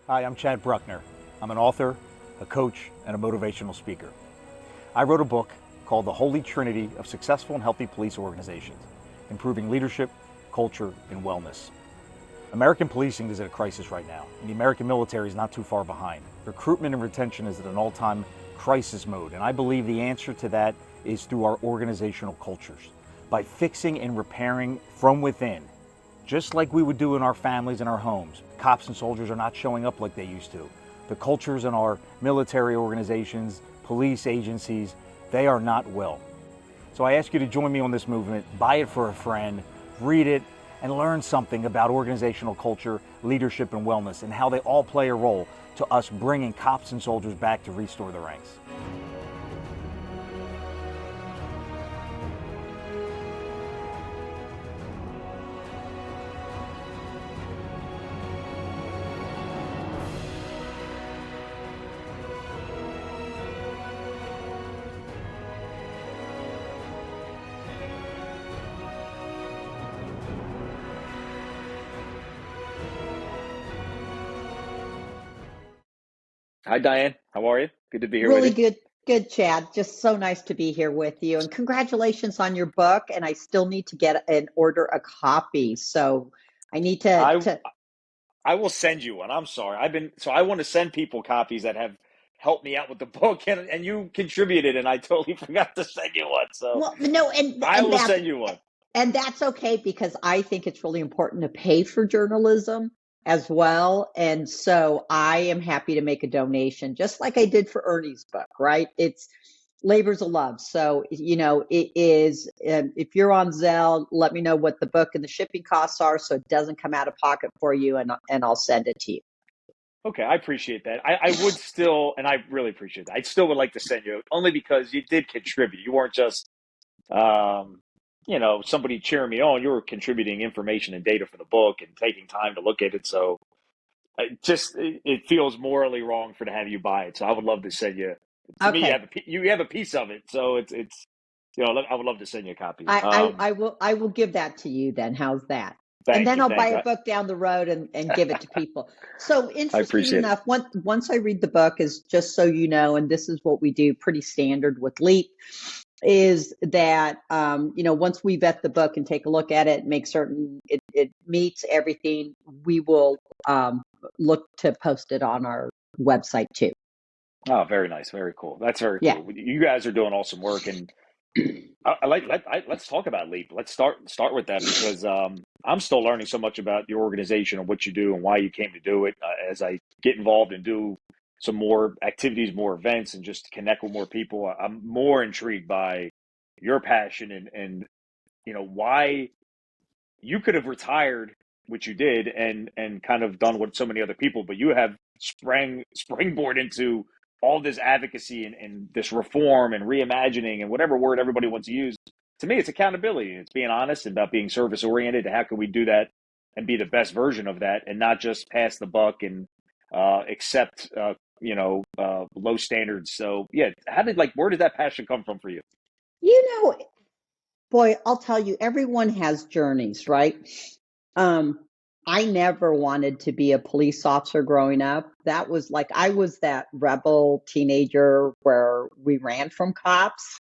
Hi, I'm Chad Bruckner. I'm an author, a coach, and a motivational speaker. I wrote a book called The Holy Trinity of Successful and Healthy Police Organizations, Improving Leadership, Culture, and Wellness. American policing is at a crisis right now, and the American military is not too far behind. Recruitment and retention is at an all-time crisis mode, and I believe the answer to that is through our organizational cultures. By fixing and repairing from within, just like we would do in our families and our homes. Cops and soldiers are not showing up like they used to. The cultures in our military organizations, police agencies, they are not well. So I ask you to join me on this movement, buy it for a friend, read it, and learn something about organizational culture, leadership, and wellness, and how they all play a role to us bringing cops and soldiers back to restore the ranks. Hi, Diane. How are you? Good to be here with Really you. good, Chad. Just so nice to be here with you. And congratulations on your book. And I still need to get and order a copy. So I need I to I will send you one. I'm sorry. I want to send people copies that have helped me out with the book, and you contributed, and I totally forgot to send you one. So well, no, and I will send you one. that's okay because I think it's really important to pay for journalism as well. And so I am happy to make a donation, just like I did for Ernie's book, right? It's labors of love. So, it is, if you're on Zelle, let me know what the book and the shipping costs are so it doesn't come out of pocket for you and I'll send it to you. Okay, I appreciate that. I would still, and I really appreciate that. I still would like to send you only because you did contribute. You weren't just, um, somebody cheering me on. You were contributing information and data for the book and taking time to look at it. So it feels morally wrong to have you buy it. So I would love to send you. To me, Okay. you have a piece of it. So it's I would love to send you a copy. I will give that to you then. How's that? And Thank then you, I'll buy thank a you. book down the road and give it to people. So I interesting appreciate it. enough, once I read the book, is just so you know, and this is what we do pretty standard with LEAP, is that once we vet the book and take a look at it, make certain it meets everything, we will look to post it on our website too. Oh, very nice, very cool. That's very Yeah. cool. You guys are doing awesome work, and let's talk about Leap. Let's start with that because I'm still learning so much about your organization and what you do and why you came to do it. As I get involved and do some more activities, more events, and just connect with more people, I'm more intrigued by your passion and why you could have retired, which you did, and kind of done what so many other people, but you have springboard into all this advocacy and this reform and reimagining and whatever word everybody wants to use. To me, it's accountability. It's being honest about being service oriented. How can we do that and be the best version of that, and not just pass the buck and accept low standards. So yeah, where did that passion come from for you? You know, Boy, I'll tell you, everyone has journeys, right? Um, I never wanted to be a police officer growing up. That was like I was that rebel teenager where we ran from cops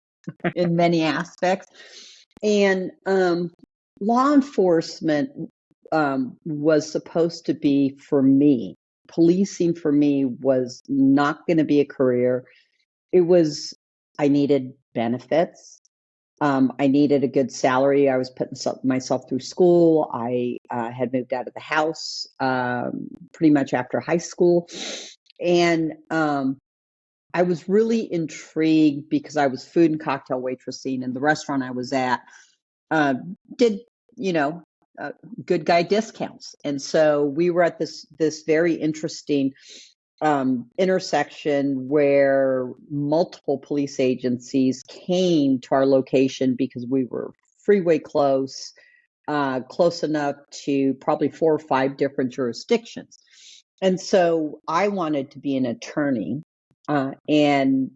in many aspects. And law enforcement was supposed to be for me. Policing for me was not going to be a career. It was, I needed benefits. I needed a good salary. I was putting myself through school. I had moved out of the house pretty much after high school. And I was really intrigued because I was food and cocktail waitressing, and the restaurant I was at did, you know, uh, good guy discounts. And so we were at this very interesting intersection where multiple police agencies came to our location because we were freeway close, close enough to probably 4 or 5 different jurisdictions. And so I wanted to be an attorney and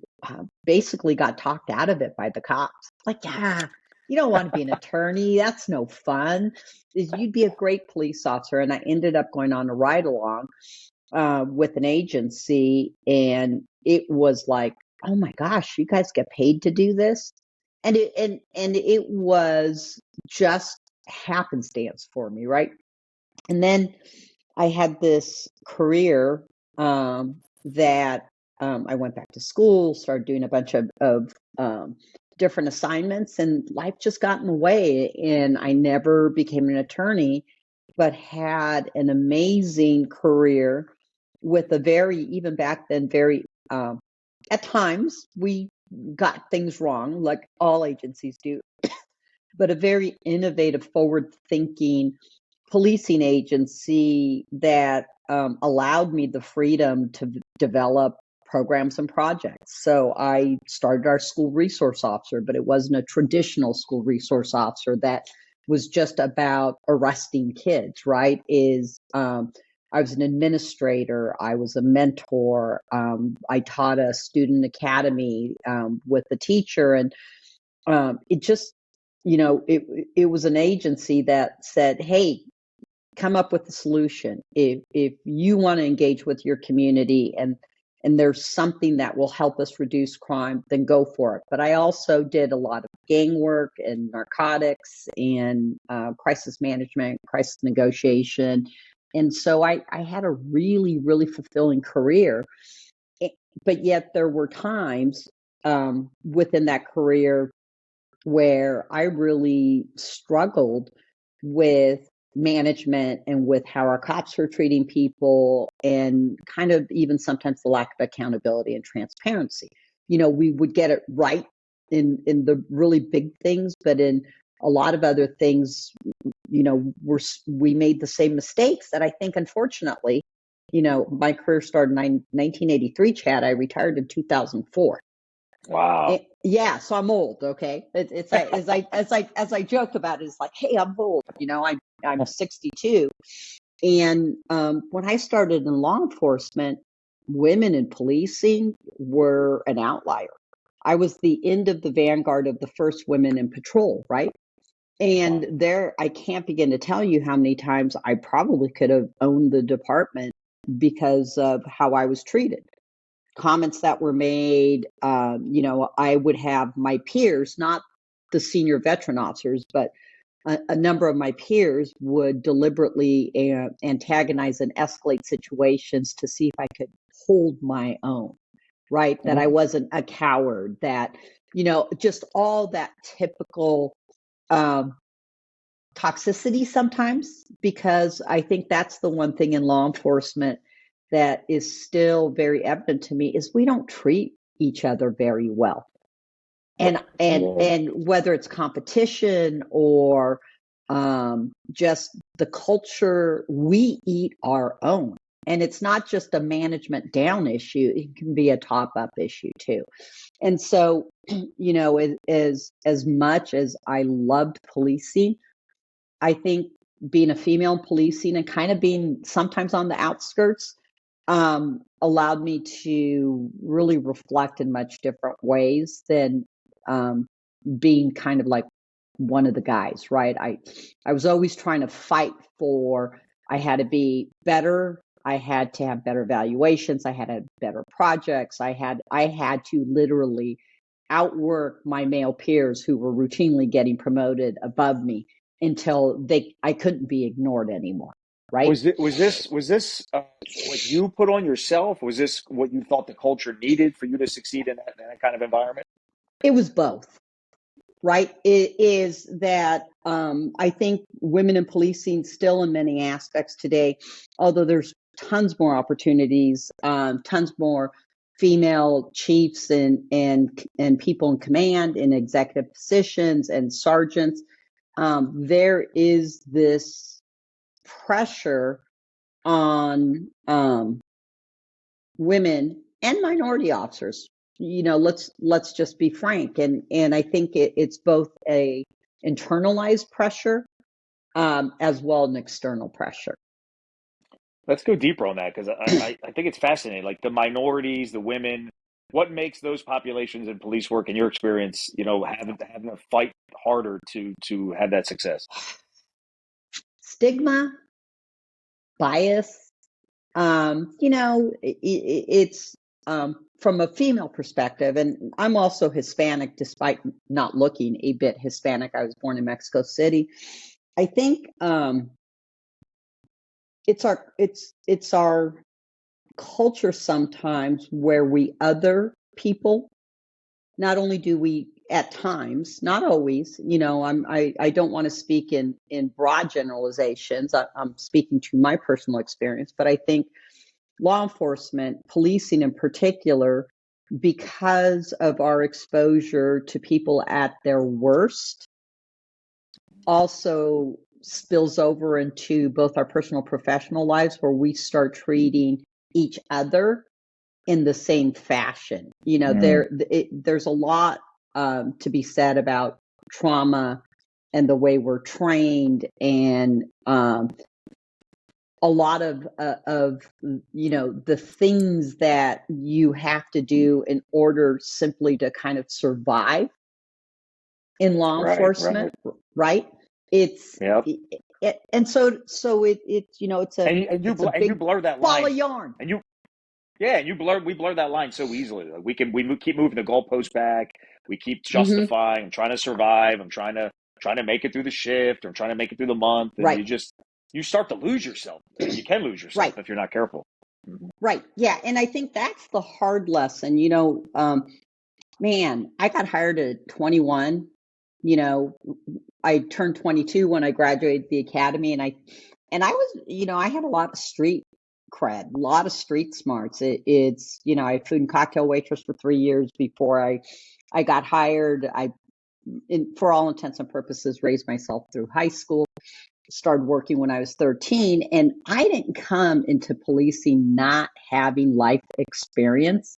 basically got talked out of it by the cops. Like, yeah, you don't want to be an attorney. That's no fun. You'd be a great police officer. And I ended up going on a ride along with an agency, and it was like, oh my gosh, you guys get paid to do this, and it was just happenstance for me, right? And then I had this career that I went back to school, started doing a bunch of different assignments, and life just got in the way. And I never became an attorney, but had an amazing career with a very, even back then, very, at times we got things wrong, like all agencies do, but a very innovative, forward thinking policing agency that allowed me the freedom to develop programs and projects. So I started our school resource officer, but it wasn't a traditional school resource officer that was just about arresting kids, right? I was an administrator, I was a mentor, I taught a student academy with a teacher, and it just, it was an agency that said, hey, come up with a solution. If you want to engage with your community and there's something that will help us reduce crime, then go for it. But I also did a lot of gang work and narcotics and crisis management, crisis negotiation. And so I had a really, really fulfilling career. But yet there were times within that career where I really struggled with management and with how our cops were treating people, and kind of even sometimes the lack of accountability and transparency. We would get it right in the really big things, but in a lot of other things, we made the same mistakes that I think, unfortunately, my career started in 1983, Chad. I retired in 2004. Wow. Yeah, so I'm old. Okay, it's like, as I joke about it, it's like, hey, I'm old. I'm 62, and when I started in law enforcement, women in policing were an outlier. I was the end of the vanguard of the first women in patrol, right? And there, I can't begin to tell you how many times I probably could have owned the department because of how I was treated, comments that were made. I would have my peers, not the senior veteran officers, but a number of my peers would deliberately antagonize and escalate situations to see if I could hold my own, right? That I wasn't a coward, that, just all that typical um, toxicity sometimes, because I think that's the one thing in law enforcement that is still very evident to me is we don't treat each other very well. And whether it's competition or just the culture, we eat our own. And it's not just a management down issue, it can be a top up issue too. And so, as much as I loved policing, I think being a female in policing and kind of being sometimes on the outskirts allowed me to really reflect in much different ways than being kind of like one of the guys, right? I was always trying to fight for, I had to be better. I had to have better valuations. I had to have better projects. I had to literally outwork my male peers who were routinely getting promoted above me until I couldn't be ignored anymore, right? Was this what you put on yourself? Was this what you thought the culture needed for you to succeed in that kind of environment? It was both, right? It is that I think women in policing still in many aspects today, although there's tons more opportunities, tons more female chiefs and people in command in executive positions and sergeants, there is this pressure on women and minority officers. Let's just be frank, and I think it's both a internalized pressure as well as an external pressure. Let's go deeper on that because I think it's fascinating. Like the minorities, the women, what makes those populations in police work, in your experience, having to fight harder to have that success? Stigma, bias, It's from a female perspective, and I'm also Hispanic, despite not looking a bit Hispanic. I was born in Mexico City. I think it's our culture sometimes where we other people. Not only do we at times, not always, I don't want to speak in broad generalizations. I'm speaking to my personal experience, but I think law enforcement, policing in particular, because of our exposure to people at their worst, also spills over into both our personal professional lives, where we start treating each other in the same fashion. There's a lot to be said about trauma and the way we're trained, and a lot of the things that you have to do in order simply to kind of survive in law enforcement, right? It's Yep. and so it's And you blur that ball line. of yarn. And we blur that line so easily. Like we keep moving the goalpost back. We keep justifying. I'm trying to survive. I'm trying to make it through the shift. I'm trying to make it through the month. And Right. you start to lose yourself. And you can lose yourself Right. if you're not careful. Right. Yeah. And I think that's the hard lesson. Man, I got hired at 21. I turned 22 when I graduated the academy, and I was, I had a lot of street cred, a lot of street smarts. It's, I food and cocktail waitress for 3 years before I got hired. For all intents and purposes, raised myself through high school, started working when I was 13, and I didn't come into policing not having life experience.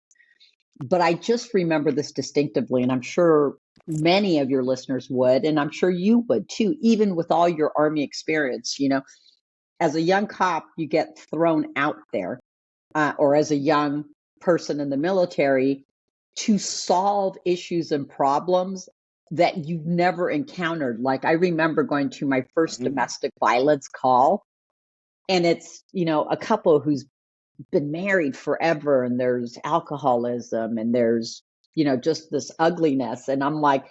But I just remember this distinctively, and I'm sure many of your listeners would, and I'm sure you would too, even with all your Army experience. As a young cop, you get thrown out there, or as a young person in the military, to solve issues and problems that you've never encountered. Like, I remember going to my first domestic violence call, and it's, a couple who's been married forever, and there's alcoholism, and there's, just this ugliness. And I'm like,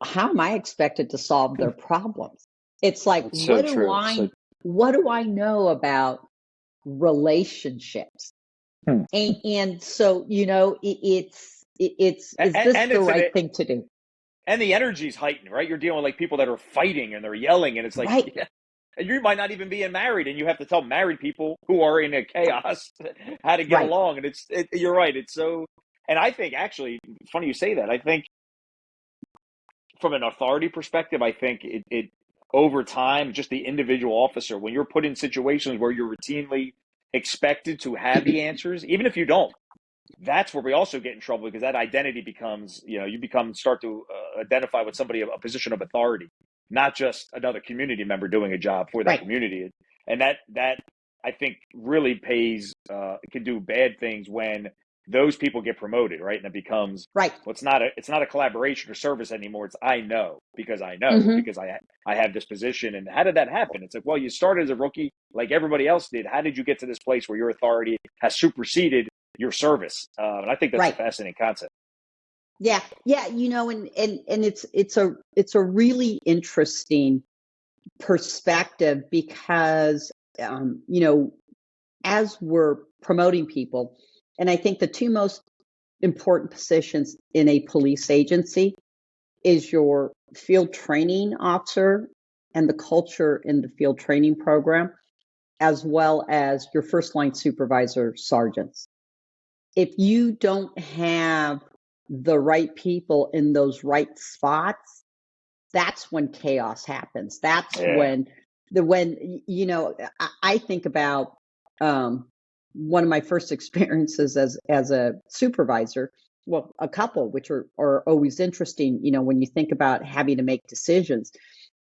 how am I expected to solve their problems? It's like, That's so true. what do I know about relationships? And so, is this the right thing to do? And the energy's heightened, right? You're dealing with like people that are fighting and they're yelling, and it's like, Right. yeah, and you might not even be married, and you have to tell married people who are in a chaos how to get Right. along. And you're right. It's so, and I think actually, funny you say that. I think from an authority perspective, I think it over time, just the individual officer, when you're put in situations where you're routinely expected to have the answers, even if you don't, that's where we also get in trouble, because that identity becomes, start to identify with somebody, a position of authority, not just another community member doing a job for that Right. community. And that I think really pays, can do bad things when those people get promoted, right? And it becomes, Right. well, it's not a collaboration or service anymore. It's I know because I have this position. And how did that happen? It's like, well, you started as a rookie like everybody else did. How did you get to this place where your authority has superseded your service? And I think that's a fascinating concept. Yeah. And it's a really interesting perspective, because as we're promoting people, and I think the two most important positions in a police agency is your field training officer and the culture in the field training program, as well as your first line supervisor sergeants. If you don't have the right people in those right spots, that's when chaos happens. That's when I think about one of my first experiences as a supervisor. Well, a couple, which are always interesting, when you think about having to make decisions,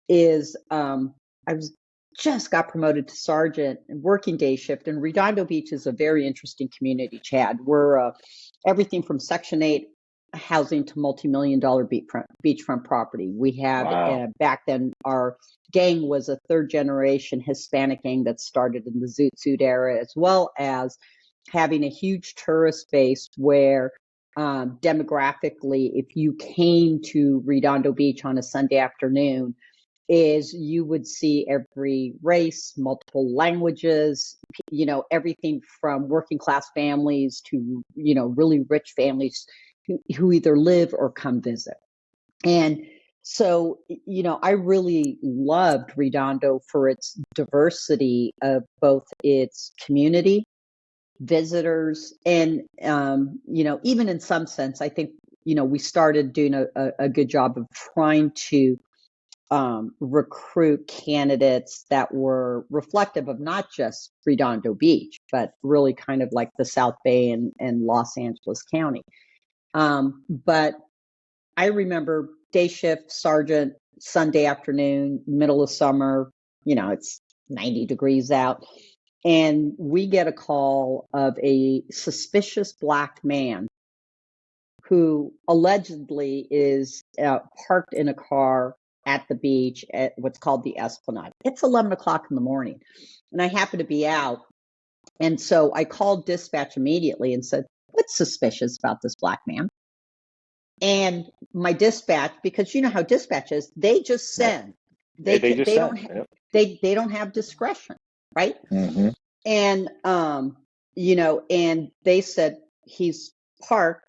is I was just got promoted to sergeant and working day shift. And Redondo Beach is a very interesting community, Chad. We're everything from Section 8 housing to multi-million-dollar beachfront property. We had, Wow. back then, our gang was a third-generation Hispanic gang that started in the Zoot Suit era, as well as having a huge tourist base where demographically, if you came to Redondo Beach on a Sunday afternoon, is you would see every race, multiple languages, everything from working class families to, really rich families who either live or come visit. And so, I really loved Redondo for its diversity of both its community, visitors, and, even in some sense, I think, we started doing a good job of trying to recruit candidates that were reflective of not just Redondo Beach, but really kind of like the South Bay and Los Angeles County. But I remember day shift sergeant, Sunday afternoon, middle of summer, it's 90 degrees out. And we get a call of a suspicious black man who allegedly is parked in a car at the beach at what's called the Esplanade. It's 11 o'clock in the morning, and I happen to be out. And so I called dispatch immediately and said, "What's suspicious about this black man?" And my dispatch, because you know how dispatch is, they just send. They just they send. don't Yep. they don't have discretion, right? Mm-hmm. And and they said he's parked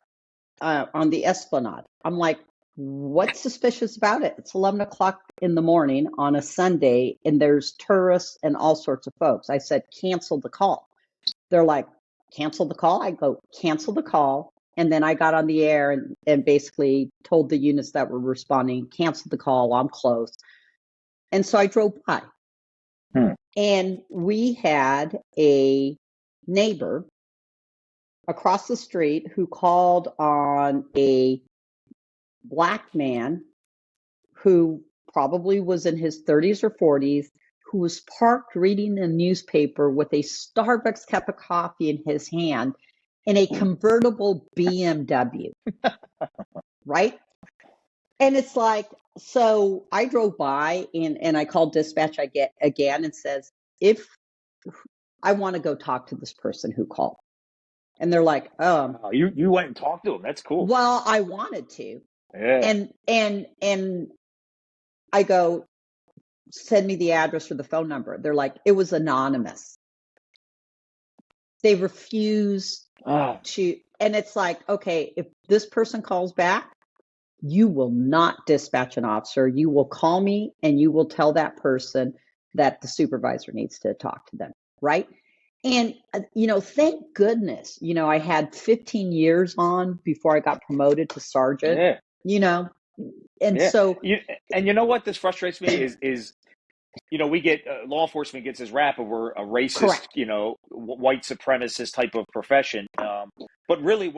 on the Esplanade. I'm like, what's suspicious about it? It's 11 o'clock in the morning on a Sunday, and there's tourists and all sorts of folks. I said, cancel the call. They're like, cancel the call? I go, cancel the call. And then I got on the air and basically told the units that were responding, cancel the call, I'm close. And so I drove by. And we had a neighbor across the street who called on a black man who probably was in his 30s or 40s, who was parked reading the newspaper with a Starbucks cup of coffee in his hand in a convertible BMW, right? And it's like, so I drove by and I called dispatch again and says, if I want to go talk to this person who called. And they're like, Oh, you went and talked to him. That's cool. well, I wanted to. Yeah. And I go, send me the address or the phone number. They're like, it was anonymous. They refuse to, and it's like, okay, if this person calls back, you will not dispatch an officer. You will call me and you will tell that person that the supervisor needs to talk to them, right? And, thank goodness, I had 15 years on before I got promoted to sergeant, and so. And you know what this frustrates me is we get law enforcement gets this rap of we're a racist, Correct. white supremacist type of profession. But really,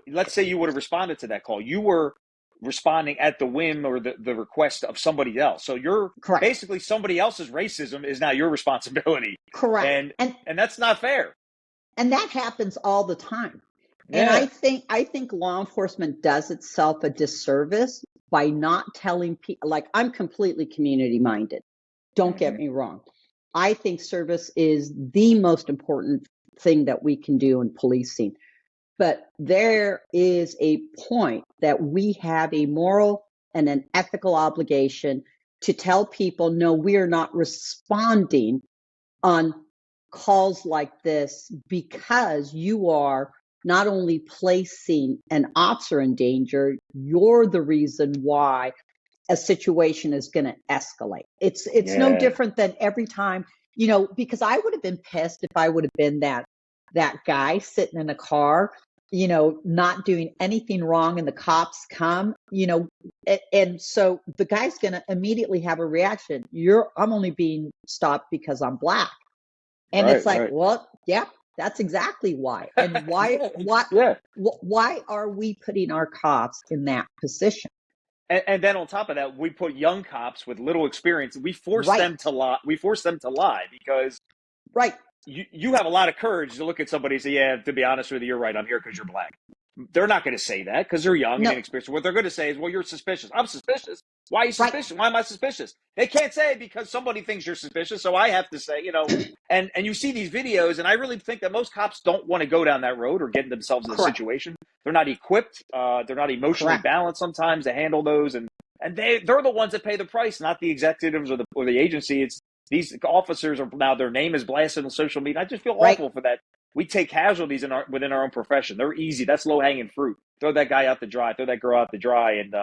let's say you would have responded to that call. You were responding at the whim or the request of somebody else. So you're Correct. basically somebody else's racism is now your responsibility. Correct. And that's not fair. And that happens all the time. Yeah. And I think law enforcement does itself a disservice by not telling people, like, I'm completely community minded. Don't get me wrong. I think service is the most important thing that we can do in policing. But there is a point that we have a moral and an ethical obligation to tell people, no, we are not responding on calls like this because you are not only placing an officer in danger, you're the reason why a situation is going to escalate. It's no different than every time, because I would have been pissed if I would have been that guy sitting in a car, not doing anything wrong, and the cops come, and so the guy's going to immediately have a reaction. I'm only being stopped because I'm black. And it's like, well, yeah, that's exactly why. And why are we putting our cops in that position? And then on top of that, we put young cops with little experience. We force them to lie. We force them to lie because you have a lot of courage to look at somebody and say, yeah, to be honest with you, you're right. I'm here because you're black. They're not going to say that because they're young and No, inexperienced. What they're going to say is, well, you're suspicious. I'm suspicious. Why are you right, suspicious? Why am I suspicious? They can't say it because somebody thinks you're suspicious. So I have to say, and you see these videos, and I really think that most cops don't want to go down that road or get themselves in a correct, situation. They're not equipped. They're not emotionally correct. balanced sometimes to handle those. And they're the ones that pay the price, not the executives or the agency. It's these officers are now their name is blasted on social media. I just feel Right. awful for that. We take casualties within our own profession. They're easy. That's low hanging fruit. Throw that guy out to dry. Throw that girl out to dry. And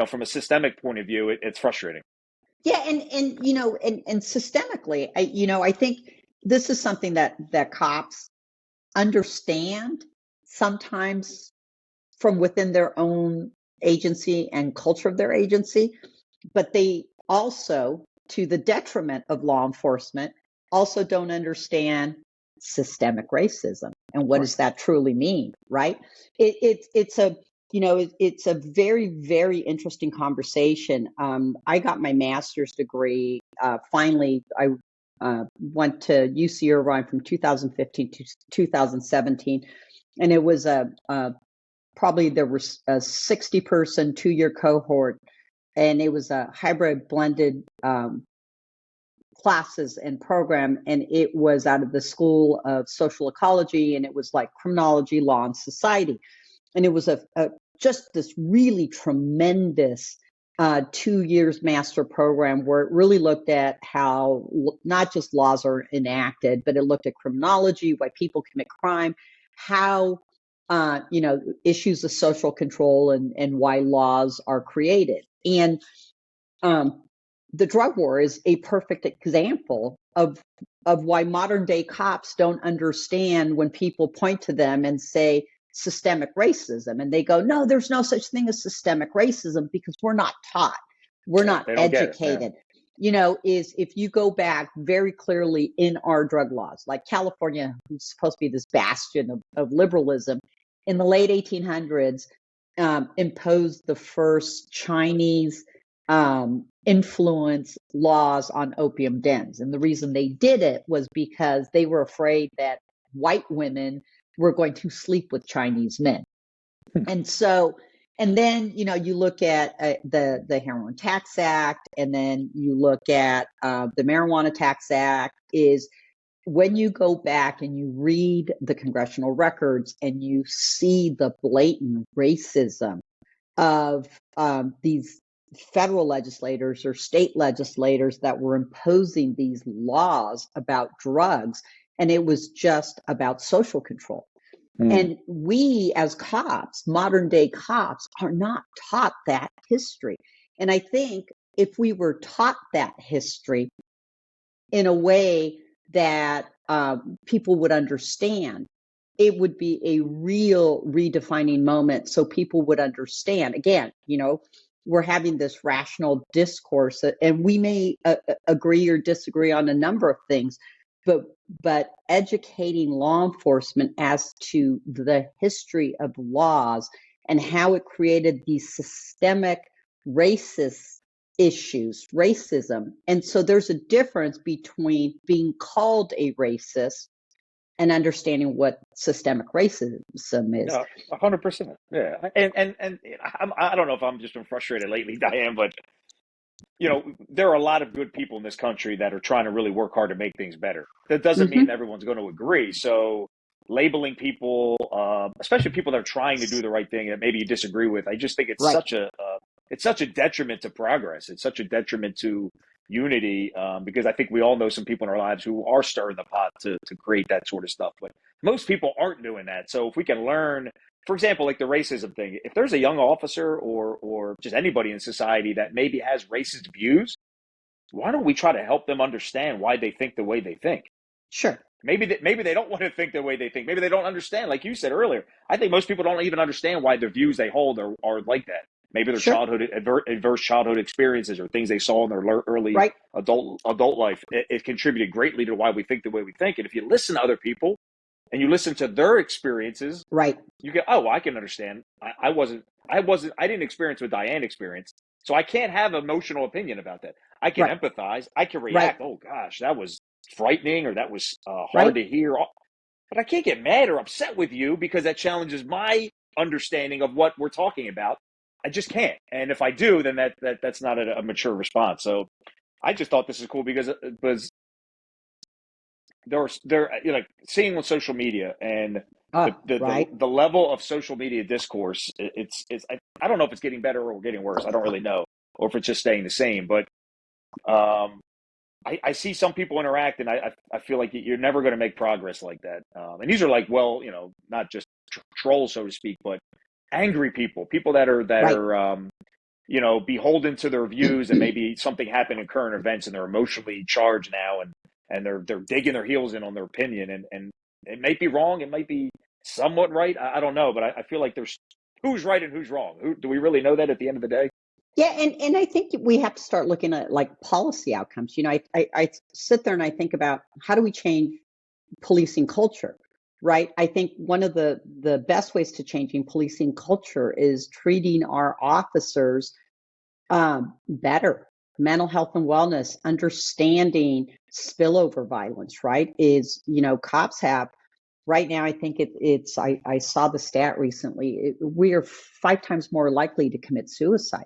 from a systemic point of view, it's frustrating. Yeah, and systemically, I think this is something that cops understand sometimes from within their own agency and culture of their agency, but they also, to the detriment of law enforcement, also don't understand systemic racism and what does that truly mean, right? It's a it's a very, very interesting conversation. I got my master's degree. Finally, I went to UC Irvine from 2015 to 2017, and it was probably there was a 60-person 2-year cohort, and it was a hybrid blended classes and program, and it was out of the School of Social Ecology, and it was like criminology, law, and society, and it was a just this really tremendous 2 years master program where it really looked at how not just laws are enacted, but it looked at criminology, why people commit crime, how issues of social control and why laws are created. And the drug war is a perfect example of why modern day cops don't understand when people point to them and say systemic racism, and they go, no, there's no such thing as systemic racism because we're not taught, we're not They don't get it. Yeah. educated. Is if you go back very clearly in our drug laws, like California, who's supposed to be this bastion of liberalism, in the late 1800s, imposed the first Chinese influence laws on opium dens. And the reason they did it was because they were afraid that white women were going to sleep with Chinese men. And so, and then, you look at the Heroin Tax Act, and then you look at the Marijuana Tax Act. Is when you go back and you read the congressional records and you see the blatant racism of these federal legislators or state legislators that were imposing these laws about drugs, and it was just about social control. And we as cops, modern day cops, are not taught that history. And I think if we were taught that history in a way that people would understand, it would be a real redefining moment so people would understand. Again, we're having this rational discourse, and we may agree or disagree on a number of things, but educating law enforcement as to the history of laws and how it created these systemic racist issues, racism. And so there's a difference between being called a racist and understanding what systemic racism is. 100%. Yeah. And I don't know if I'm just been frustrated lately, Diane, but there are a lot of good people in this country that are trying to really work hard to make things better. That doesn't mean everyone's going to agree. So labeling people, especially people that are trying to do the right thing that maybe you disagree with, I just think it's Right. such a detriment to progress. It's such a detriment to unity, because I think we all know some people in our lives who are stirring the pot to create that sort of stuff. But most people aren't doing that. So if we can learn, for example, like the racism thing, if there's a young officer or just anybody in society that maybe has racist views, why don't we try to help them understand why they think the way they think? Sure. Maybe they don't want to think the way they think. Maybe they don't understand. Like you said earlier, I think most people don't even understand why the views they hold are like that. Maybe their childhood adverse childhood experiences or things they saw in their early adult life. It contributed greatly to why we think the way we think. And if you listen to other people and you listen to their experiences, you go, oh, I can understand. I didn't experience what Diane experienced, so I can't have an emotional opinion about that. I can empathize. I can react. Oh gosh, that was frightening, or that was hard to hear. But I can't get mad or upset with you because that challenges my understanding of what we're talking about. I just can't. And if I do, then that's not a mature response. So I just thought this is cool because they're like seeing on social media and Right. the level of social media discourse. I don't know if it's getting better or getting worse. I don't really know, or if it's just staying the same. But I see some people interact, and I feel like you're never going to make progress like that. And these are like, well, not just trolls, so to speak, but angry people that are Right. beholden to their views, and maybe something happened in current events, and they're emotionally charged now, and they're digging their heels in on their opinion, and it may be wrong, it might be somewhat right. I don't know, but I feel like there's who's right and who's wrong. Do we really know that at the end of the day? Yeah, and I think we have to start looking at like policy outcomes. I sit there and I think about how do we change policing culture, right? I think one of the best ways to changing policing culture is treating our officers better. Mental health and wellness, understanding spillover violence, right? Cops have right now. I think I saw the stat recently. We are 5 times more likely to commit suicide,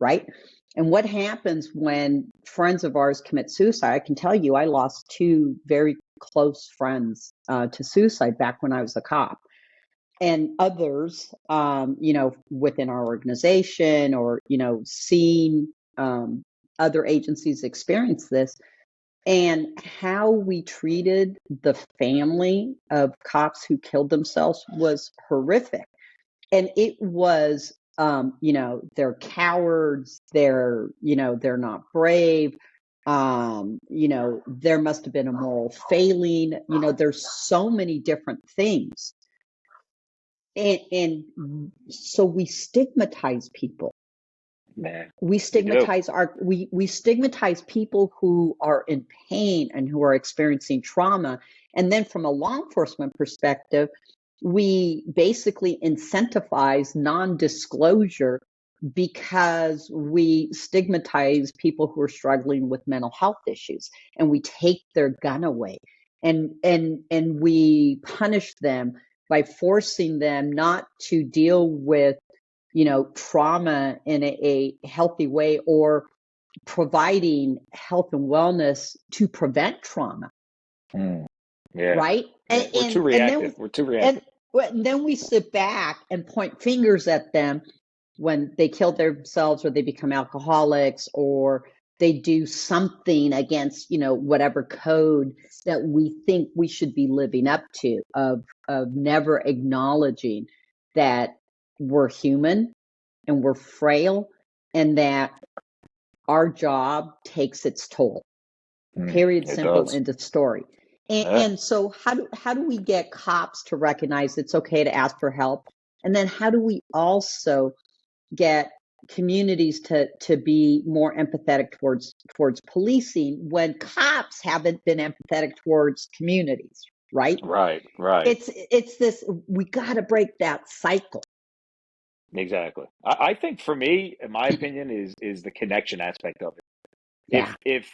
right? And what happens when friends of ours commit suicide? I can tell you, I lost 2 very close friends to suicide back when I was a cop, and others, within our organization, or seeing other agencies experience this, and how we treated the family of cops who killed themselves was horrific. And it was, they're cowards, they're not brave. There must have been a moral failing. There's so many different things. And so we stigmatize people. Man, We stigmatize people who are in pain and who are experiencing trauma. And then from a law enforcement perspective, we basically incentivize non-disclosure because we stigmatize people who are struggling with mental health issues, and we take their gun away, and we punish them by forcing them not to deal with trauma in a healthy way, or providing health and wellness to prevent trauma. Yeah. Right. Yeah. We're too reactive. We're too reactive. And then we sit back and point fingers at them when they kill themselves, or they become alcoholics, or they do something against, whatever code that we think we should be living up to, of never acknowledging that we're human and we're frail, and that our job takes its toll. Period, It simple, does. end of story. And so how do we get cops to recognize it's okay to ask for help? And then how do we also get communities to be more empathetic towards policing, when cops haven't been empathetic towards communities, right? Right. It's this, we got to break that cycle. Exactly. I think for me, in my opinion, is the connection aspect of it. Yeah. If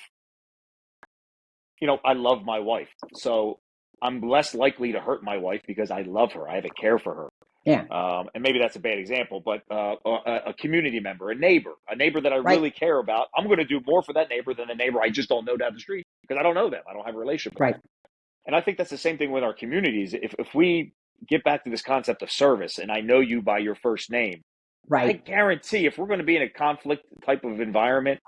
I love my wife, so I'm less likely to hurt my wife because I love her. I have a care for her. Yeah. And maybe that's a bad example, but a community member, a neighbor that I Right. really care about, I'm going to do more for that neighbor than the neighbor I just don't know down the street, because I don't know them. I don't have a relationship with Right. them. And I think that's the same thing with our communities. If we get back to this concept of service, and I know you by your first name, I Right. guarantee if we're going to be in a conflict type of environment,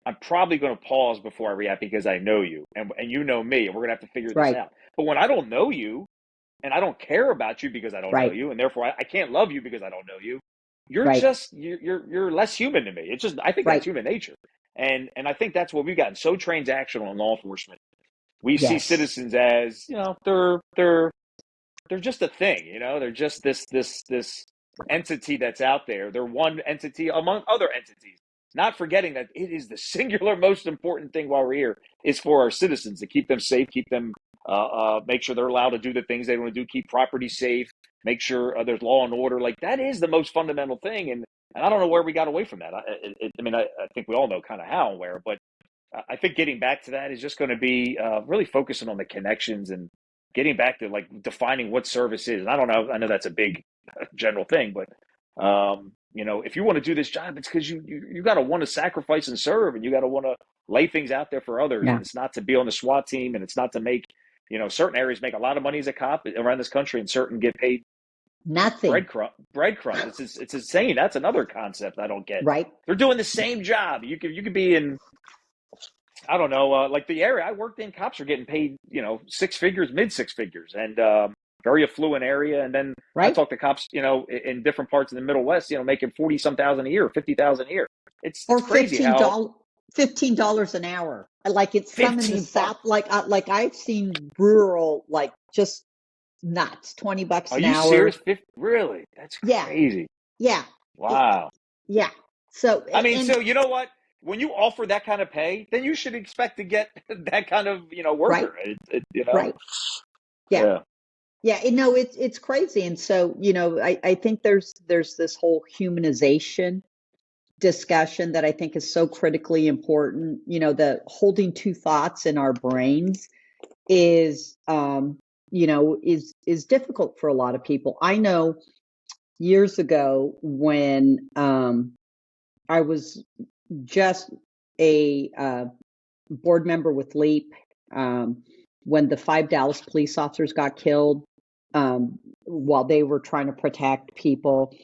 I'm probably going to pause before I react, because I know you, and you know me, and we're going to have to figure this Right. out. But when I don't know you, and I don't care about you because I don't know Right. you, and therefore I can't love you because I don't know you, you're Right. just you're less human to me. It's just, I think that's Right. human nature, and I think that's what we've gotten so transactional in law enforcement. We see Yes. citizens as, they're just a thing, they're just this entity that's out there. They're one entity among other entities, not forgetting that it is the singular most important thing while we're here is for our citizens, to keep them safe, keep them make sure they're allowed to do the things they want to do, keep property safe, make sure there's law and order. Like, that is the most fundamental thing, and I don't know where we got away from that. I think we all know kind of how and where, but I think getting back to that is just going to be really focusing on the connections, and getting back to like defining what service is. And I don't know. I know that's a big general thing, but if you want to do this job, it's because you got to want to sacrifice and serve, and you got to want to lay things out there for others, Yeah. and it's not to be on the SWAT team, and it's not to make certain areas make a lot of money as a cop around this country, and certain get paid Nothing. breadcrumbs. It's insane. That's another concept I don't get. Right. They're doing the same job. You could be in, I don't know, like the area I worked in, cops are getting paid, six figures, mid six figures, and very affluent area. And then I Right. talk to cops, in different parts of the Middle West, making 40-some thousand a year, 50,000 a year. It's Or crazy how $15 an hour. Like it's some in the 15 South, like I've seen rural, like just nuts, $20 Are an you hour. serious? 50, really? That's Yeah. crazy. Yeah. Wow. Yeah. So, I mean, and so you know what? When you offer that kind of pay, then you should expect to get that kind of, right. worker. Right. Yeah. Yeah. Yeah. It's crazy. And so, I think there's this whole humanization discussion that I think is so critically important. The holding two thoughts in our brains is is difficult for a lot of people. I know years ago when I was just a board member with LEAP, when the 5 Dallas police officers got killed while they were trying to protect people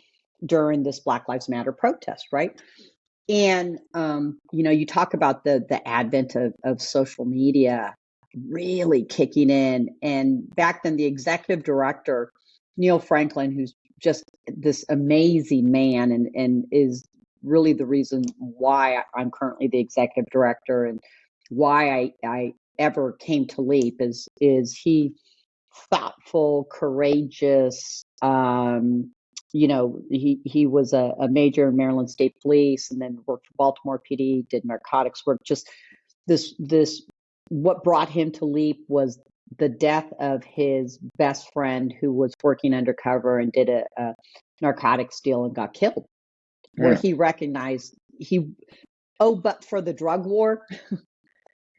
during this Black Lives Matter protest, right? And you talk about the advent of social media really kicking in. And back then, the executive director, Neil Franklin, who's just this amazing man and is really the reason why I'm currently the executive director and why I ever came to LEAP is he thoughtful, courageous. He was a major in Maryland State Police and then worked for Baltimore PD, did narcotics work. Just this what brought him to LEAP was the death of his best friend who was working undercover and did a narcotics deal and got killed. Where he recognized but for the drug war,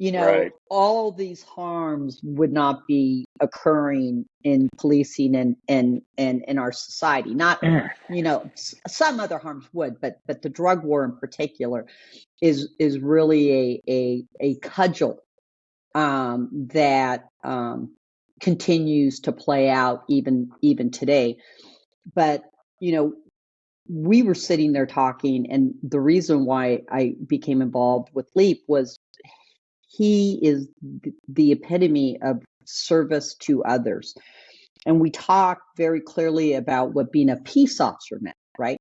Right. all these harms would not be occurring in policing and in our society. Not, some other harms would, but the drug war in particular is really a cudgel that continues to play out even today. But we were sitting there talking, and the reason why I became involved with LEAP was he is the epitome of service to others. And we talked very clearly about what being a peace officer meant, right?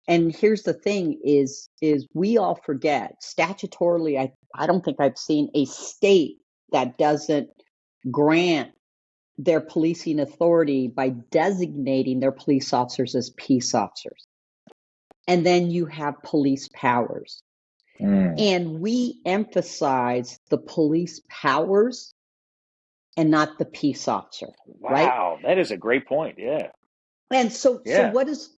And here's the thing is we all forget statutorily, I don't think I've seen a state that doesn't grant their policing authority by designating their police officers as peace officers. And then you have police powers. And we emphasize the police powers and not the peace officer, right? Wow, that is a great point. Yeah. And so Yeah. what is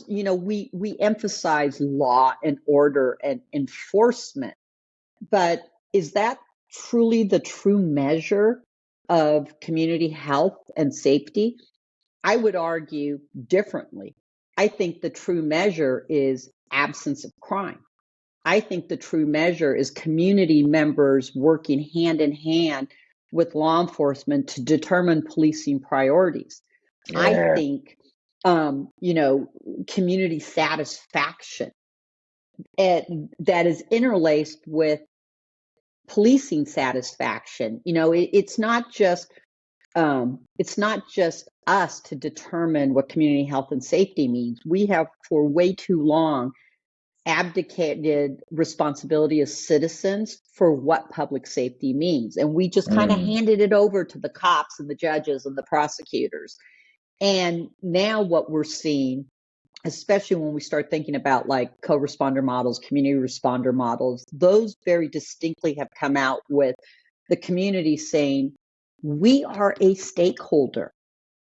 we emphasize law and order and enforcement, but is that truly the true measure of community health and safety? I would argue differently. I think the true measure is absence of crime. I think the true measure is community members working hand in hand with law enforcement to determine policing priorities. Yeah. I think, community satisfaction that is interlaced with policing satisfaction. It's not just us to determine what community health and safety means. We have for way too long abdicated responsibility as citizens for what public safety means. And we just kind of handed it over to the cops and the judges and the prosecutors. And now what we're seeing, especially when we start thinking about like co-responder models, community responder models, those very distinctly have come out with the community saying, we are a stakeholder.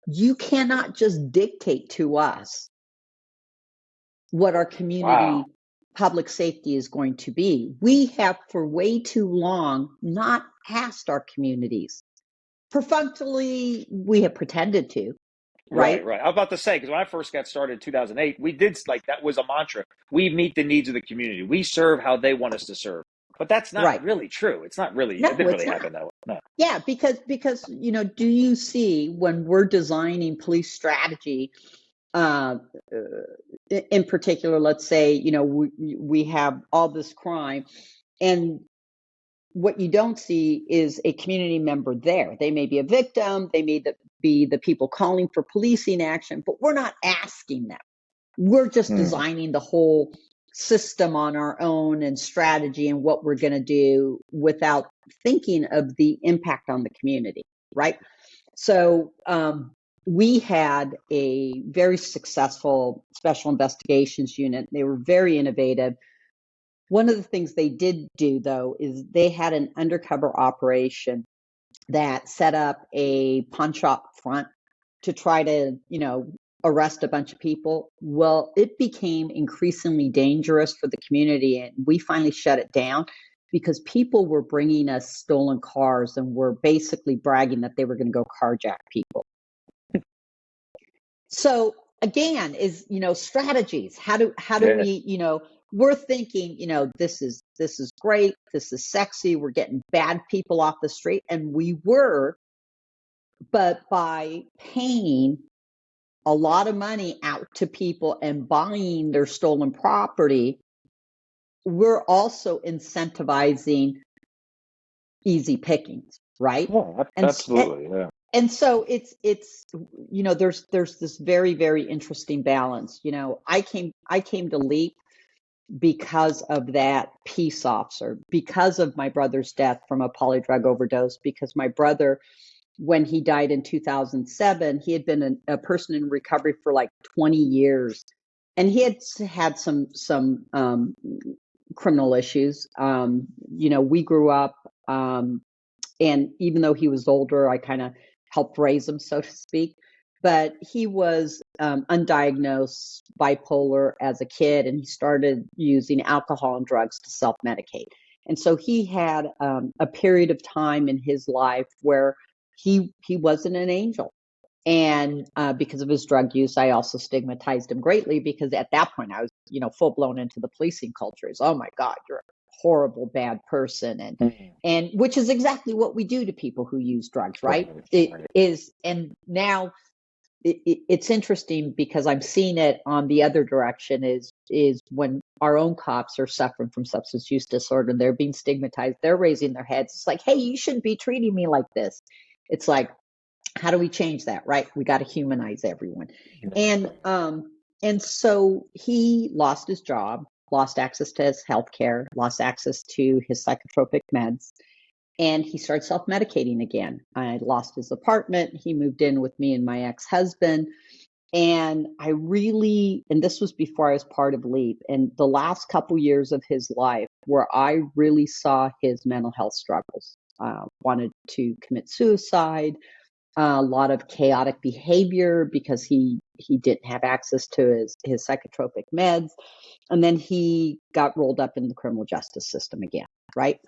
You cannot just dictate to us what our community public safety is going to be. We have for way too long not asked our communities. Perfunctorily, we have pretended to, right? Right. I was about to say, because when I first got started in 2008, we did like that was a mantra. We meet the needs of the community. We serve how they want us to serve. But that's not Right. really true. It's not really. It No, didn't it's really not. happen that way. No. Yeah, because do you see when we're designing police strategy, uh, in particular, let's say we have all this crime, and what you don't see is a community member there. They may be a victim, they may be the people calling for policing action, but we're not asking them. We're just designing the whole system on our own and strategy and what we're going to do without thinking of the impact on the community, right? So we had a very successful special investigations unit. They were very innovative. One of the things they did do, though, is they had an undercover operation that set up a pawn shop front to try to, arrest a bunch of people. Well, it became increasingly dangerous for the community, and we finally shut it down because people were bringing us stolen cars and were basically bragging that they were going to go carjack people. So again, is strategies. How do we, we're thinking, this is great, this is sexy, we're getting bad people off the street, and we were, but by paying a lot of money out to people and buying their stolen property, we're also incentivizing easy pickings, right? Yeah, And absolutely. Yeah. and so it's there's this very, very interesting balance. I came to Leap because of that peace officer, because of my brother's death from a polydrug overdose, because my brother, when he died in 2007, he had been a person in recovery for like 20 years, and he had some criminal issues. We grew up, and even though he was older, I kind of helped raise him, so to speak. But he was undiagnosed bipolar as a kid, and he started using alcohol and drugs to self-medicate. And so he had a period of time in his life where he wasn't an angel. And because of his drug use, I also stigmatized him greatly because at that point I was, full blown into the policing culture. Is, oh my God, you're a horrible, bad person, and which is exactly what we do to people who use drugs, right? It is, and now it's interesting because I'm seeing it on the other direction. Is when our own cops are suffering from substance use disorder, they're being stigmatized. They're raising their heads. It's like, hey, you shouldn't be treating me like this. It's like, how do we change that, right? We got to humanize everyone. And so he lost his job, lost access to his health care, lost access to his psychotropic meds, and he started self-medicating again. I lost his apartment. He moved in with me and my ex-husband. And and this was before I was part of LEAP, and the last couple years of his life where I really saw his mental health struggles, wanted to commit suicide, a lot of chaotic behavior because he didn't have access to his psychotropic meds, and then he got rolled up in the criminal justice system again, right?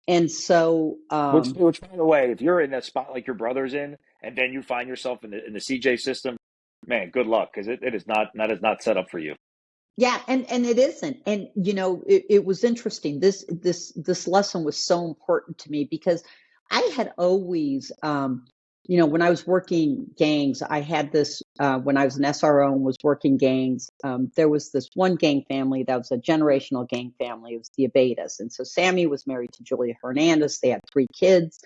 And so Which by the way, if you're in a spot like your brother's in, and then you find yourself in the CJ system, man, good luck, because it is not that is not set up for you. yeah, and it isn't. And it was interesting. This lesson was so important to me because I had always when I was working gangs, I had this when I was an SRO and was working gangs, there was this one gang family that was a generational gang family. It was the Abedas. And so Sammy was married to Julia Hernandez. They had 3 kids.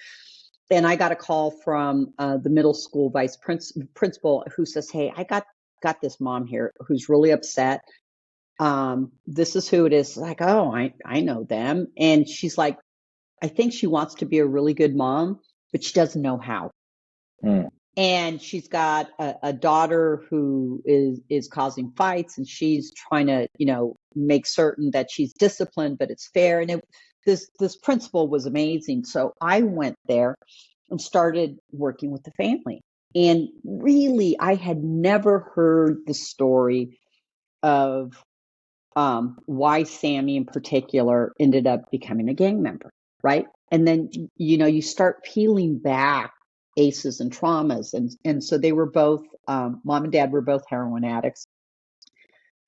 And I got a call from the middle school principal who says, hey, I got this mom here who's really upset. This is who it is. Like, oh, I know them. And she's like, I think she wants to be a really good mom, but she doesn't know how. And she's got a daughter who is causing fights, and she's trying to, make certain that she's disciplined, but it's fair. And this principal was amazing. So I went there and started working with the family. And really, I had never heard the story of why Sammy in particular ended up becoming a gang member, right? And then, you start peeling back aces and traumas. And so they were both Mom and dad were both heroin addicts.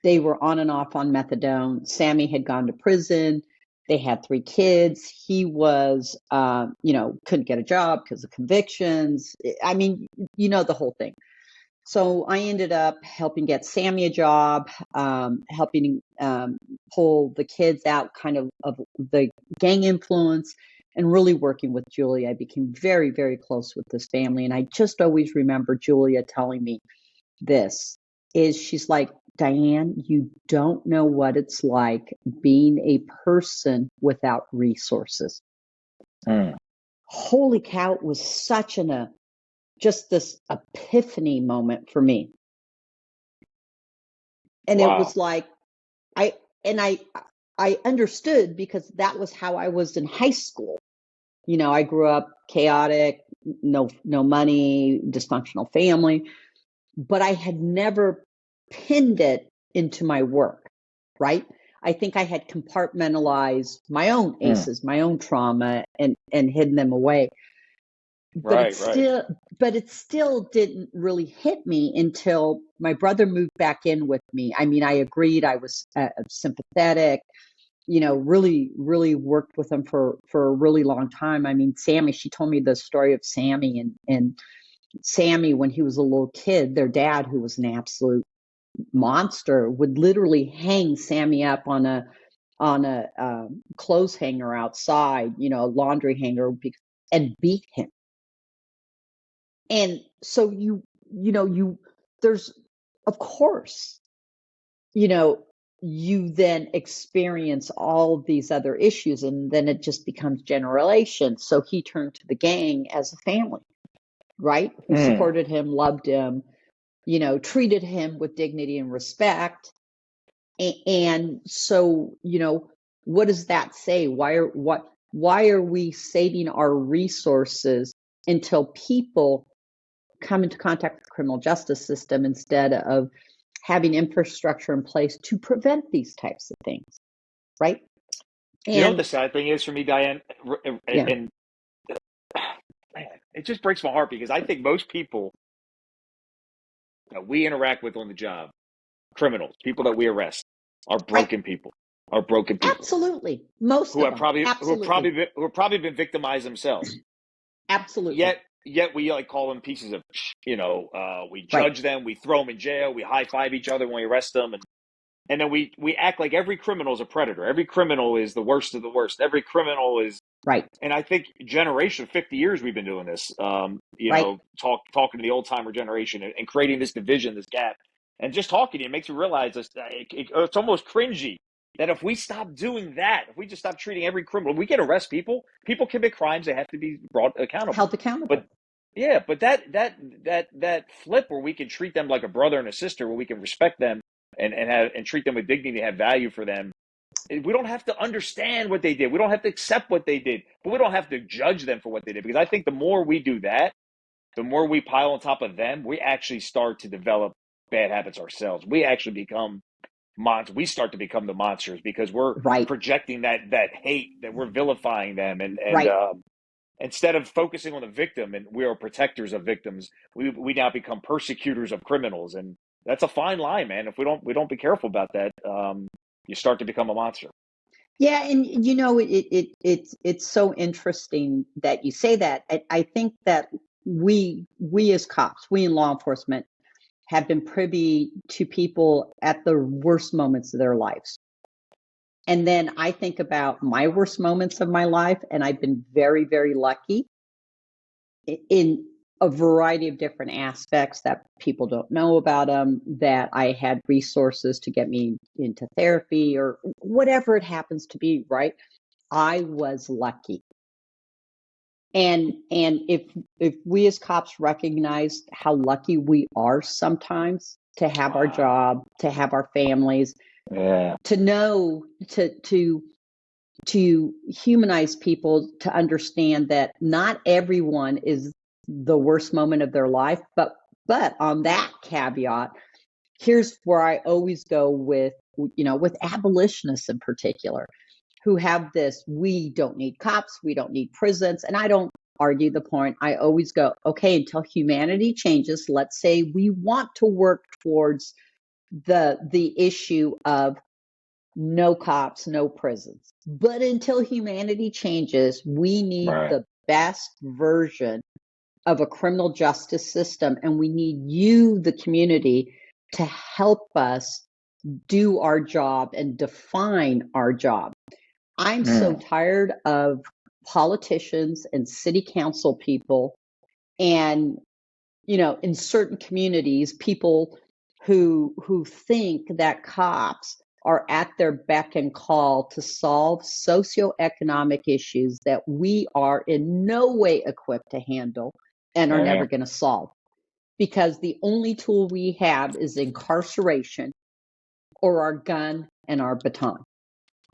They were on and off on methadone. Sammy had gone to prison. They had 3 kids. He was, couldn't get a job because of convictions. I mean, you know, the whole thing. So I ended up helping get Sammy a job, helping pull the kids out kind of the gang influence, and really working with Julia. I became very, very close with this family. And I just always remember Julia telling me she's like, Diane, you don't know what it's like being a person without resources. Mm. Holy cow, it was such just this epiphany moment for me. And Wow. it was like, I understood because that was how I was in high school. You know, I grew up chaotic, no money, dysfunctional family, but I had never pinned it into my work, right? I think I had compartmentalized my own aces, my own trauma, and hidden them away. But it still didn't really hit me until my brother moved back in with me. I mean, I agreed. I was sympathetic, you know, really, really worked with him for a really long time. I mean, Sammy, she told me the story of Sammy and Sammy, when he was a little kid, their dad, who was an absolute monster, would literally hang Sammy up on a clothes hanger outside, you know, a laundry hanger, and beat him. And so there's, of course, you know, you then experience all of these other issues, and then it just becomes generation. So he turned to the gang as a family, right? Who supported him, loved him, you know, treated him with dignity and respect. And so, you know, what does that say? Why are we saving our resources until people come into contact with the criminal justice system instead of having infrastructure in place to prevent these types of things, right? And you know what the sad thing is for me, Diane? Yeah. And man, it just breaks my heart because I think most people that we interact with on the job, criminals, people that we arrest, are broken people. Absolutely. Most Who of have them. Absolutely. probably been victimized themselves. Absolutely. Yet we like call them pieces of, we judge them, we throw them in jail, we high five each other when we arrest them, and then we act like every criminal is a predator. Every criminal is the worst of the worst. Every criminal is right. And I think 50 years we've been doing this. Talking to the old timer generation and creating this division, this gap, and just talking to you makes me realize it's almost cringy that if we stop doing that, if we just stop treating every criminal, we can arrest people. People commit crimes; they have to be brought accountable. Held accountable. But that flip where we can treat them like a brother and a sister, where we can respect them and treat them with dignity, have value for them. We don't have to understand what they did. We don't have to accept what they did, but we don't have to judge them for what they did. Because I think the more we do that, the more we pile on top of them, we actually start to develop bad habits ourselves. We actually become monsters. We start to become the monsters because we're projecting that hate, that we're vilifying them, and instead of focusing on the victim, and we are protectors of victims, we now become persecutors of criminals, and that's a fine line, man. If we don't be careful about that, you start to become a monster. Yeah, and you know, it's so interesting that you say that. I think that we as cops, we in law enforcement, have been privy to people at the worst moments of their lives. And then I think about my worst moments of my life, and I've been very, very lucky in a variety of different aspects that people don't know about them, that I had resources to get me into therapy or whatever it happens to be, right? I was lucky. And if we as cops recognize how lucky we are sometimes to have our job, to have our families, to know, to humanize people, to understand that not everyone is the worst moment of their life, but on that caveat, here's where I always go with abolitionists in particular, who have this, we don't need cops, we don't need prisons, and I don't argue the point. I always go, okay, until humanity changes, let's say we want to work towards the issue of no cops, no prisons. But until humanity changes, we need Right. the best version of a criminal justice system. And we need you, the community, to help us do our job and define our job. I'm so tired of politicians and city council people and, in certain communities, people who think that cops are at their beck and call to solve socioeconomic issues that we are in no way equipped to handle and are never going to solve. Because the only tool we have is incarceration or our gun and our baton.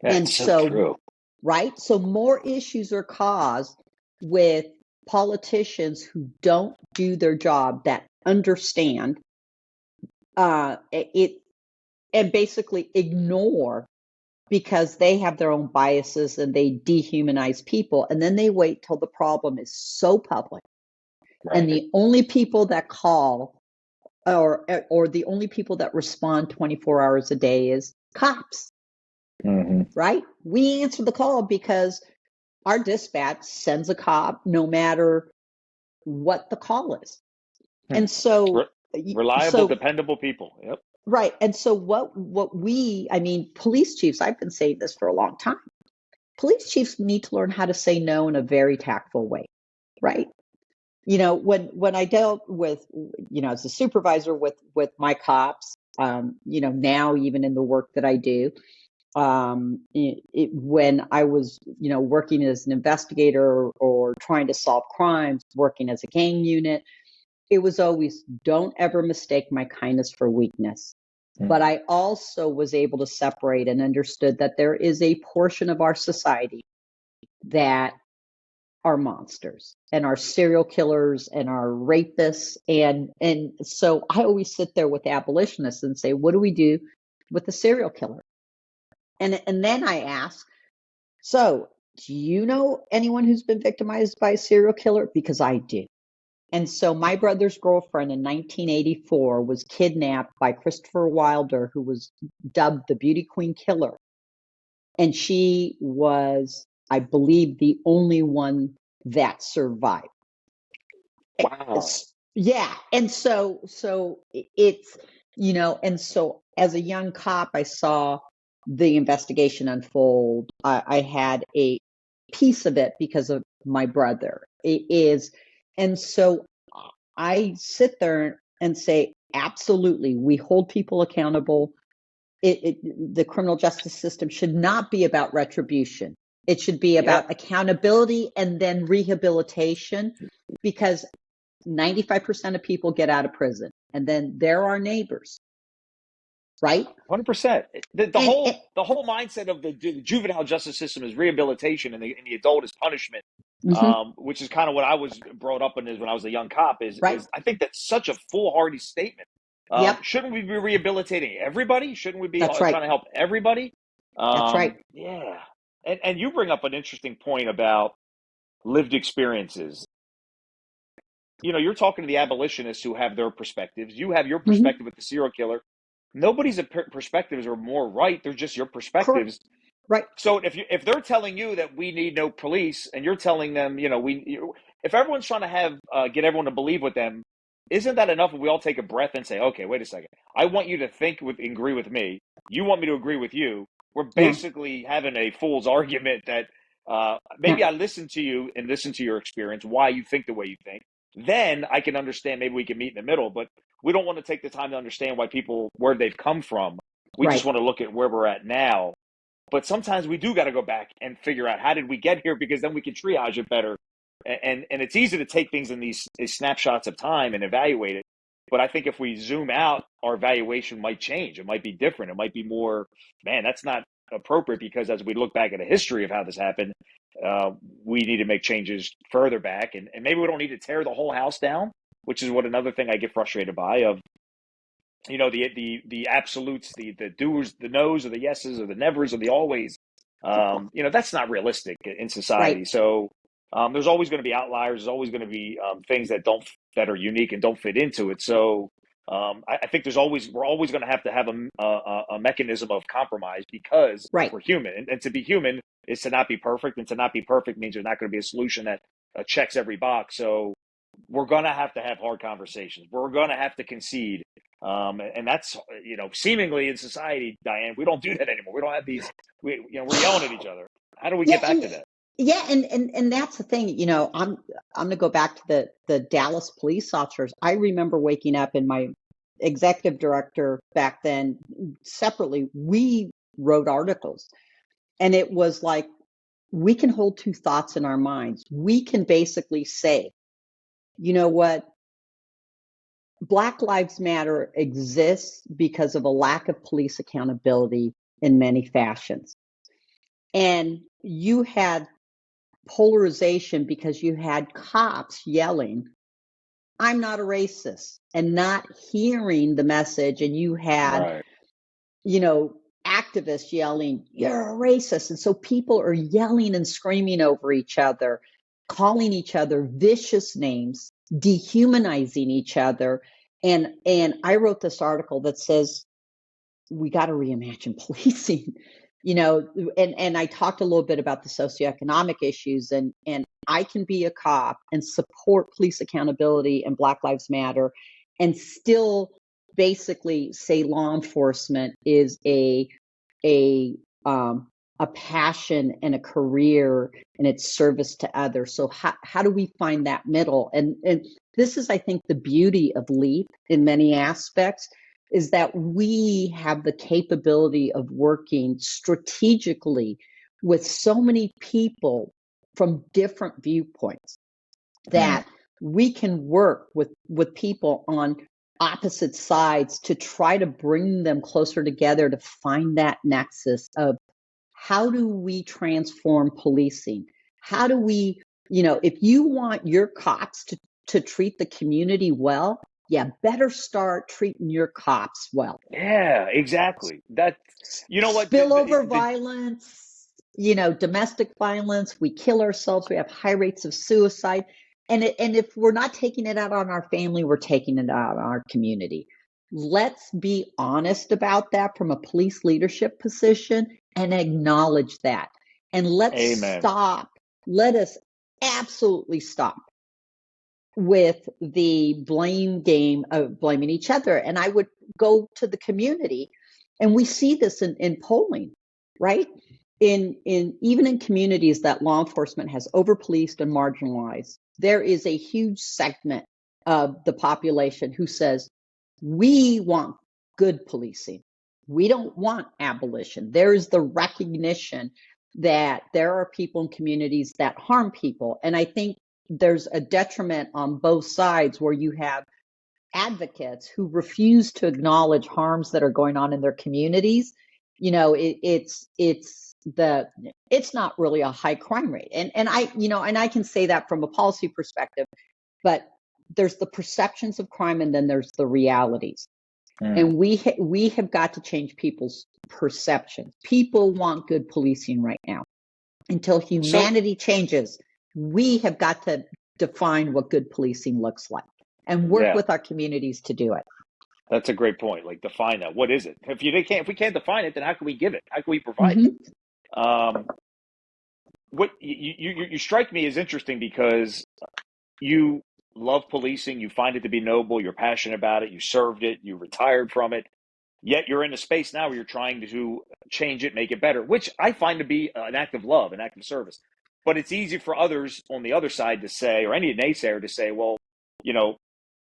And That's so true. right? So more issues are caused with politicians who don't do their job, that understand it and basically ignore because they have their own biases and they dehumanize people. And then they wait till the problem is so public. Right. And the only people that call or the only people that respond 24 hours a day is cops. Right? We answer the call because our dispatch sends a cop no matter what the call is. And so reliable, dependable people. Yep. Right. And so police chiefs, I've been saying this for a long time. Police chiefs need to learn how to say no in a very tactful way. Right. When I dealt with, as a supervisor with my cops, now even in the work that I do, when I was, working as an investigator or trying to solve crimes, working as a gang unit, it was always, don't ever mistake my kindness for weakness. But I also was able to separate and understood that there is a portion of our society that are monsters and are serial killers and are rapists. And so I always sit there with abolitionists and say, what do we do with the serial killer? And then I ask, so do you know anyone who's been victimized by a serial killer? Because I do. And so my brother's girlfriend in 1984 was kidnapped by Christopher Wilder, who was dubbed the Beauty Queen Killer. And she was, I believe, the only one that survived. Wow. Yeah. And so it's, and so as a young cop, I saw the investigation unfold. I had a piece of it because of my brother. And so I sit there and say, absolutely, we hold people accountable. The criminal justice system should not be about retribution. It should be about accountability and then rehabilitation, because 95% of people get out of prison, and then they're our neighbors. Right? 100%. The whole mindset of the juvenile justice system is rehabilitation, and the adult is punishment, which is kind of what I was brought up in when I was a young cop. Is I think that's such a foolhardy statement. Shouldn't we be rehabilitating everybody? Shouldn't we be trying to help everybody? That's right. Yeah. And you bring up an interesting point about lived experiences. You're talking to the abolitionists who have their perspectives. You have your perspective with the serial killer. Nobody's perspectives are more right. They're just your perspectives. Correct. Right. So if they're telling you that we need no police, and you're telling them, if everyone's trying to get everyone to believe with them, isn't that enough if we all take a breath and say, okay, wait a second. I want you to agree with me. You want me to agree with you. We're basically having a fool's argument that maybe I listen to you and listen to your experience, why you think the way you think. Then I can understand, maybe we can meet in the middle, but we don't want to take the time to understand where they've come from. We just want to look at where we're at now. But sometimes we do got to go back and figure out, how did we get here? Because then we can triage it better. And it's easy to take things in these snapshots of time and evaluate it. But I think if we zoom out, our evaluation might change. It might be different. It might be more, man, that's not appropriate, because as we look back at the history of how this happened, we need to make changes further back. And maybe we don't need to tear the whole house down, which is what another thing I get frustrated by, of, the absolutes, the do's, the no's, or the yeses, or the nevers, or the always. That's not realistic in society. Right. So there's always going to be outliers. There's always going to be things that are unique and don't fit into it. So I think we're always going to have a mechanism of compromise because Right. we're human, and to be human is to not be perfect, and to not be perfect means there's not going to be a solution that checks every box. So we're going to have hard conversations. We're going to have to concede. And that's, seemingly in society, Diane, we don't do that anymore. We don't have we're yelling at each other. How do we Yeah, get back to that? and that's the thing. I'm going to go back to the Dallas police officers. I remember waking up, and my executive director back then, separately, we wrote articles, and it was like, we can hold two thoughts in our minds. We can basically say, you know what? Black Lives Matter exists because of a lack of police accountability in many fashions. And you had polarization because you had cops yelling, I'm not a racist, and not hearing the message. And you had, Right. activists yelling, you're a racist. And so people are yelling and screaming over each other, calling each other vicious names, dehumanizing each other. And I wrote this article that says we got to reimagine policing, and I talked a little bit about the socioeconomic issues, and I can be a cop and support police accountability and Black Lives Matter and still basically say law enforcement is a passion and a career and its service to others. So how do we find that middle? And this is, I think, the beauty of LEAP in many aspects, is that we have the capability of working strategically with so many people from different viewpoints that we can work with people on opposite sides to try to bring them closer together to find that nexus of how do we transform policing? How do we, if you want your cops to treat the community well, better start treating your cops well. Yeah, exactly. That, you know what? Spillover violence, domestic violence, we kill ourselves, we have high rates of suicide. And if we're not taking it out on our family, we're taking it out on our community. Let's be honest about that from a police leadership position and acknowledge that. And let's Amen. stop. Let us absolutely stop with the blame game of blaming each other. And I would go to the community, and we see this in polling, right? In even in communities that law enforcement has over-policed and marginalized, there is a huge segment of the population who says, we want good policing. We don't want abolition. There is the recognition that there are people in communities that harm people. And I think there's a detriment on both sides, where you have advocates who refuse to acknowledge harms that are going on in their communities. It's not really a high crime rate. And I can say that from a policy perspective, but there's the perceptions of crime, and then there's the realities. And we have got to change people's perceptions. People want good policing right now. Until humanity changes, we have got to define what good policing looks like and work with our communities to do it. That's a great point. Like, define that. What is it? If we can't define it, then how can we give it? How can we provide it? What you strike me as interesting because you love policing. You find it to be noble. You're passionate about it. You served it. You retired from it. Yet you're in a space now where you're trying to change it, make it better, which I find to be an act of love, an act of service. But it's easy for others on the other side to say, or any naysayer to say, well,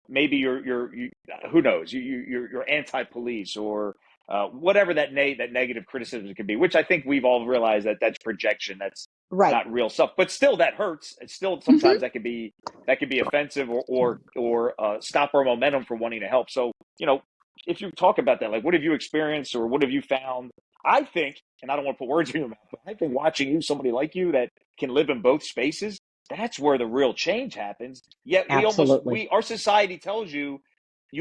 maybe you who knows, you're anti-police, or whatever that negative criticism can be, which I think we've all realized that that's projection. That's Right. not real stuff. But still, that hurts. It's still sometimes that can be offensive, or stop our momentum for wanting to help. So, if you talk about that, like, what have you experienced, or what have you found? I think, and I don't want to put words in your mouth, but I think watching you, somebody like you that can live in both spaces, that's where the real change happens. Yet our society tells you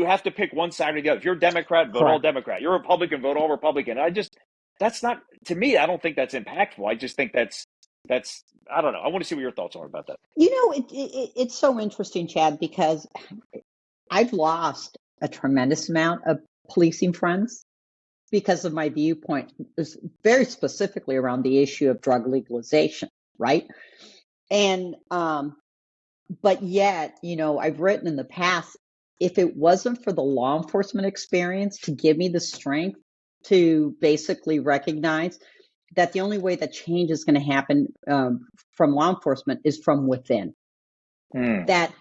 have to pick one side or the other. If you're a Democrat, vote all Democrat. You're a Republican, vote all Republican. That's not, to me, I don't think that's impactful. I just think that's That's, I don't know. I want to see what your thoughts are about that. You know, it's so interesting, Chad, because I've lost a tremendous amount of policing friends because of my viewpoint, very specifically around the issue of drug legalization, right? And but yet, you know, I've written in the past, if it wasn't for the law enforcement experience to give me the strength to basically recognize that the only way that change is going to happen from law enforcement is from within. Hmm. That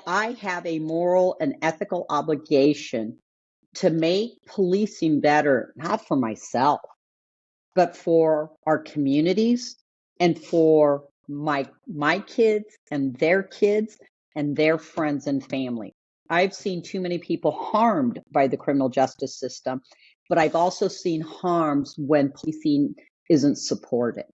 I have a moral and ethical obligation to make policing better, not for myself, but for our communities and for my kids and their friends and family. I've seen too many people harmed by the criminal justice system, but I've also seen harms when policing isn't supported.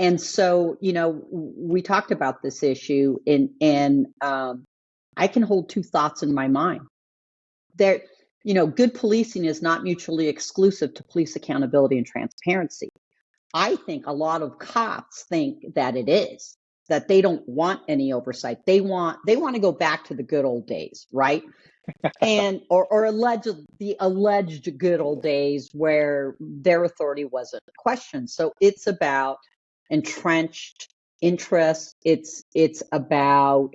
And so, you know, we talked about this issue, and I can hold two thoughts in my mind. There, you know, good policing is not mutually exclusive to police accountability and transparency. I think a lot of cops think that it is, that they don't want any oversight. They want to go back to the good old days, right? And or the alleged good old days where their authority wasn't questioned. So it's about entrenched interests. It's about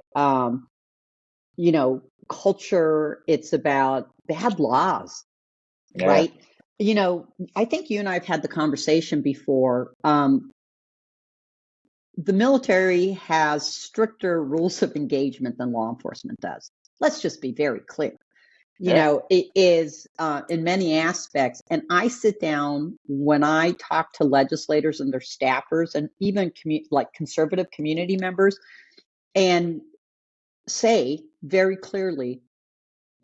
you know, culture. It's about bad laws, Yeah. right? You know, I think you and I have had the conversation before. The military has stricter rules of engagement than law enforcement does. Let's just be very clear. You Yeah. know, it is in many aspects. And I sit down when I talk to legislators and their staffers and even like conservative community members and say very clearly,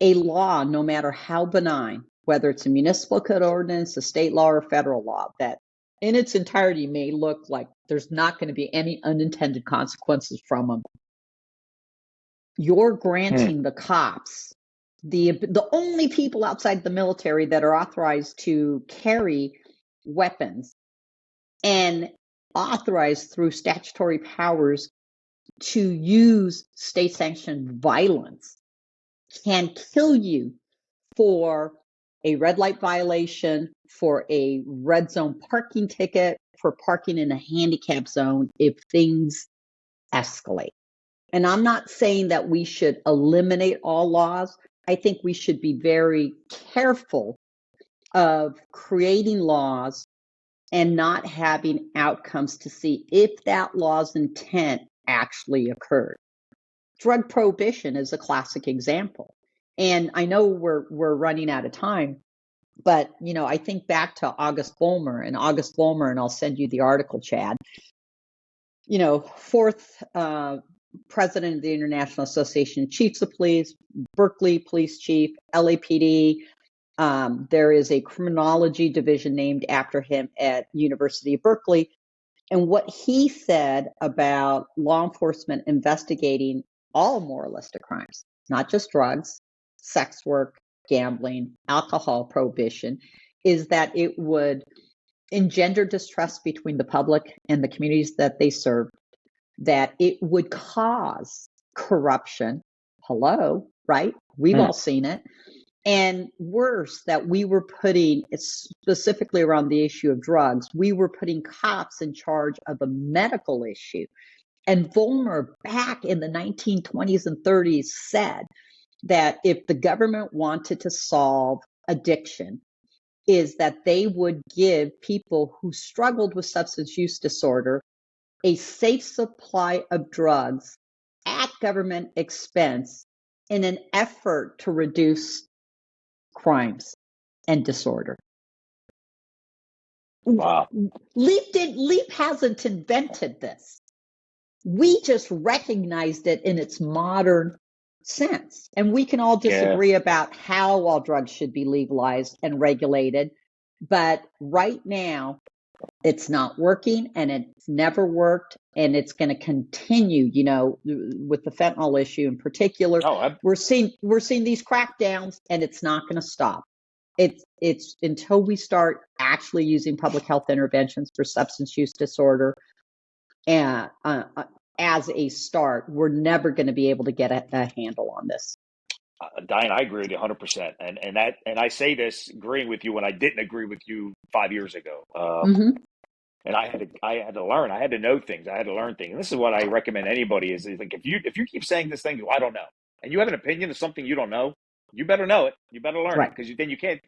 a law, no matter how benign, whether it's a municipal code ordinance, a state law, or federal law, that in its entirety may look like there's not going to be any unintended consequences from them. You're Hmm. granting the cops, the only people outside the military that are authorized to carry weapons and authorized through statutory powers to use state sanctioned violence, can kill you for a red light violation, for a red zone parking ticket, for parking in a handicap zone if things escalate. And I'm not saying that we should eliminate all laws. I think we should be very careful of creating laws and not having outcomes to see if that law's intent actually occurred. Drug prohibition is a classic example. And I know we're running out of time, but you know, I think back to August Vollmer, and I'll send you the article, Chad. You know, fourth president of the International Association of Chiefs of Police, Berkeley Police Chief, LAPD. There is a criminology division named after him at University of Berkeley. And what he said about law enforcement investigating all moralistic crimes, not just drugs, sex work, gambling, alcohol prohibition, is that it would engender distrust between the public and the communities that they serve, that it would cause corruption. Hello, right? We've Hmm. all seen it. And worse, that we were putting, specifically around the issue of drugs, we were putting cops in charge of a medical issue. And Vollmer, back in the 1920s and 30s, said that if the government wanted to solve addiction, is that they would give people who struggled with substance use disorder a safe supply of drugs at government expense in an effort to reduce crimes and disorder. Wow. Leap hasn't invented this. We just recognized it in its modern sense. And we can all Yeah. disagree about how all drugs should be legalized and regulated. But right now, it's not working, and it's never worked, and it's going to continue, you know, with the fentanyl issue in particular. Oh, We're seeing these crackdowns, and it's not going to stop. It's until we start actually using public health interventions for substance use disorder, and as a start, we're never going to be able to get a handle on this. Diane, I agree with you 100%. And I say this agreeing with you when I didn't agree with you 5 years ago. And I had to learn. I had to know things. I had to learn things. And this is what I recommend anybody is like if you keep saying this thing, I don't know, and you have an opinion of something you don't know, you better know it. You better learn it, because then you can't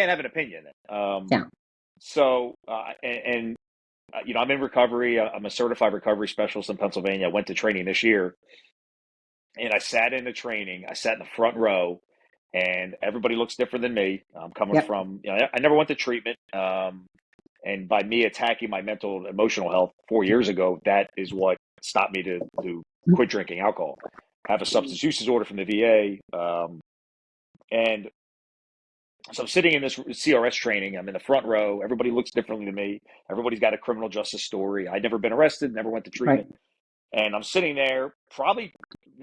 have an opinion. Yeah. So I'm in recovery. I'm a certified recovery specialist in Pennsylvania. I went to training this year, and I sat in the training. I sat in the front row, and everybody looks different than me. I'm coming Yep. from, I never went to treatment. And by me attacking my mental and emotional health 4 years ago, that is what stopped me to quit drinking alcohol. I have a substance use disorder from the VA. And so I'm sitting in this CRS training. I'm in the front row. Everybody looks differently to me. Everybody's got a criminal justice story. I'd never been arrested, never went to treatment. Right. And I'm sitting there, probably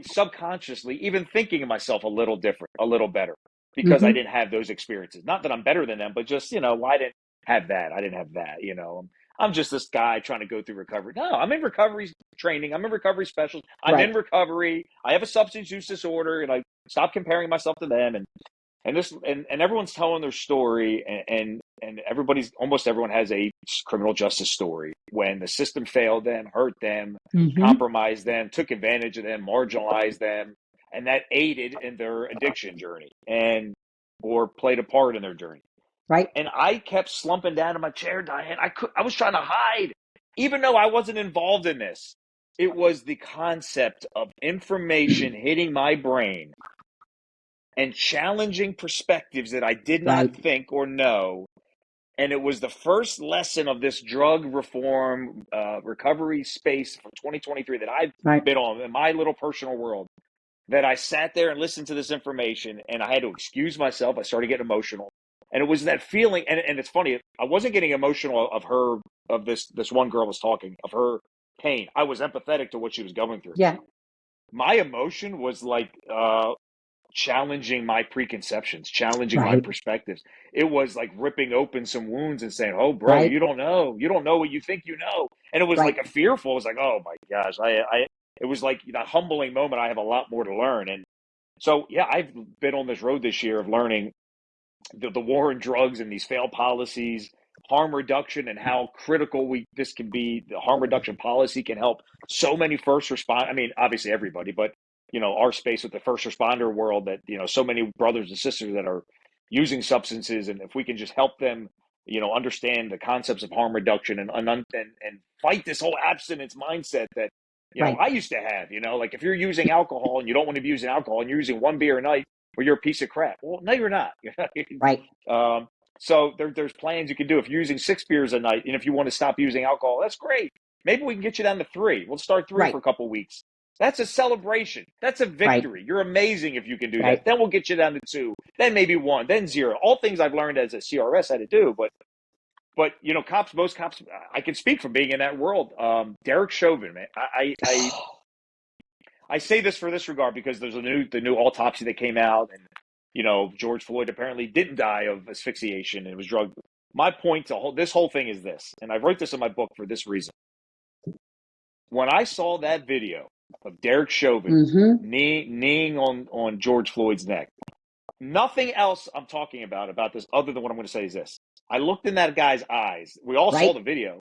subconsciously, even thinking of myself a little different, a little better, because I didn't have those experiences. Not that I'm better than them, but just, I didn't have that. I didn't have that, I'm just this guy trying to go through recovery. No, I'm in recovery training. I'm in recovery specialist. I'm in recovery. I have a substance use disorder, and I stopped comparing myself to them. And everyone's telling their story, and almost everyone has a criminal justice story when the system failed them, hurt them, compromised them, took advantage of them, marginalized them, and that aided in their addiction journey or played a part in their journey. Right. And I kept slumping down in my chair, Diane. I was trying to hide, even though I wasn't involved in this. It was the concept of information hitting my brain and challenging perspectives that I did not think or know. And it was the first lesson of this drug reform recovery space for 2023 that I've been on in my little personal world, that I sat there and listened to this information, and I had to excuse myself. I started getting emotional. And it was that feeling, and it's funny, I wasn't getting emotional of this one girl was talking, of her pain. I was empathetic to what she was going through. Yeah. My emotion was like challenging my preconceptions, challenging my perspectives. It was like ripping open some wounds and saying, "Oh, bro, you don't know what you think you know." And it was like a fearful. It was like, "Oh my gosh!" It was like that humbling moment. I have a lot more to learn, and so yeah, I've been on this road this year of learning the war on drugs and these failed policies, harm reduction, and how critical this can be. The harm reduction policy can help so many first respond. I mean, obviously everybody, but our space with the first responder world, that so many brothers and sisters that are using substances, and if we can just help them understand the concepts of harm reduction and fight this whole abstinence mindset that I used to have. Like if you're using alcohol and you don't want to be using alcohol and you're using one beer a night, or you're a piece of crap. Well, no, you're not. So there's plans you can do. If you're using 6 beers a night, and if you want to stop using alcohol, that's great. Maybe we can get you down to 3. We'll start 3 for a couple of weeks. That's a celebration. That's a victory. You're amazing if you can do that. Then we'll get you down to 2. Then maybe 1. Then 0. All things I've learned as a CRS how to do. But most cops, I can speak from being in that world. Derek Chauvin, man, I say this for this regard because there's the new autopsy that came out, and George Floyd apparently didn't die of asphyxiation, and it was drug. My point to this whole thing is this, and I wrote this in my book for this reason. When I saw that video of Derek Chauvin kneeing on George Floyd's neck, nothing else I'm talking about this other than what I'm going to say is this. I looked in that guy's eyes. We all saw the video.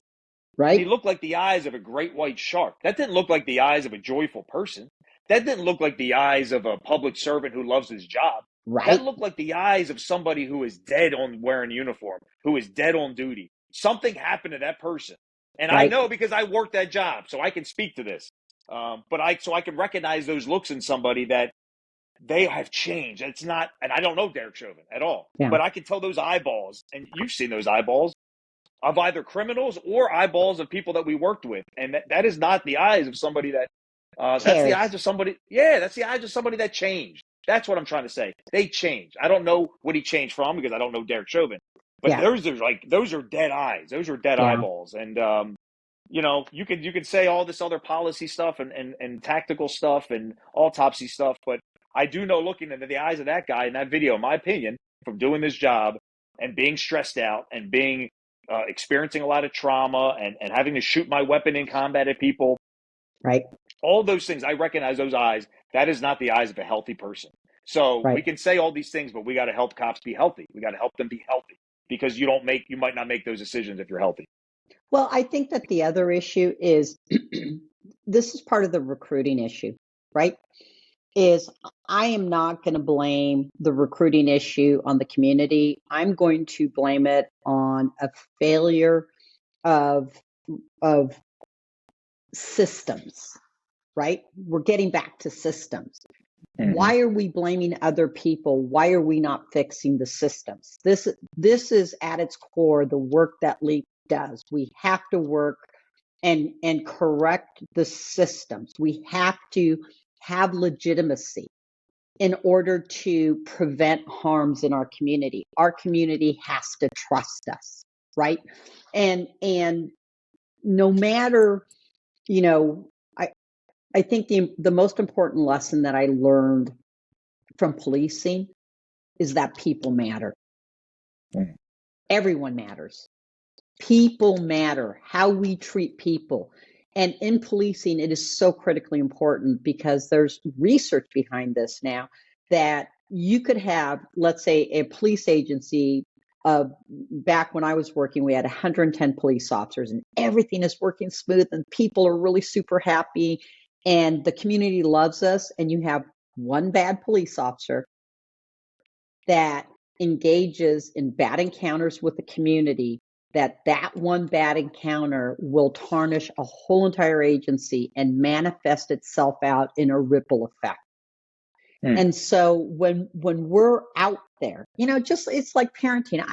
And he looked like the eyes of a great white shark. That didn't look like the eyes of a joyful person. That didn't look like the eyes of a public servant who loves his job. That looked like the eyes of somebody who is dead on wearing uniform, who is dead on duty. Something happened to that person. And I know because I worked that job, so I can speak to this. So I can recognize those looks in somebody that they have changed. It's not, and I don't know Derek Chauvin at all, but I can tell those eyeballs, and you've seen those eyeballs, of either criminals or eyeballs of people that we worked with. And that is not the eyes of somebody that, that's the eyes of somebody. Yeah, that's the eyes of somebody that changed. That's what I'm trying to say. They changed. I don't know what he changed from because I don't know Derek Chauvin. But those are dead eyes. Those are dead eyeballs. And, you can say all this other policy stuff and tactical stuff and autopsy stuff. But I do know, looking into the eyes of that guy in that video, in my opinion, from doing this job and being stressed out and being experiencing a lot of trauma and having to shoot my weapon in combat at people. Right. All those things, I recognize those eyes. That is not the eyes of a healthy person. So we Right. can say all these things, but we got to help cops be healthy. We got to help them be healthy because you might not make those decisions if you're healthy. Well, I think that the other issue is this is part of the recruiting issue, right? Is I am not going to blame the recruiting issue on the community. I'm going to blame it on a failure of systems, right? We're getting back to systems. Mm-hmm. Why are we blaming other people? Why are we not fixing the systems? This is at its core the work that LEAP does. We have to work and correct the systems. We have to have legitimacy in order to prevent harms in our community. Our community has to trust us, right? And no matter, you know, I think the most important lesson that I learned from policing is that people matter. Mm. Everyone matters. People matter. How we treat people. And in policing, it is so critically important because there's research behind this now that you could have, let's say, a police agency. Back when I was working, we had 110 police officers and everything is working smooth and people are really super happy and the community loves us. And you have one bad police officer that engages in bad encounters with the community, that one bad encounter will tarnish a whole entire agency and manifest itself out in a ripple effect. And so when we're out there, just it's like parenting.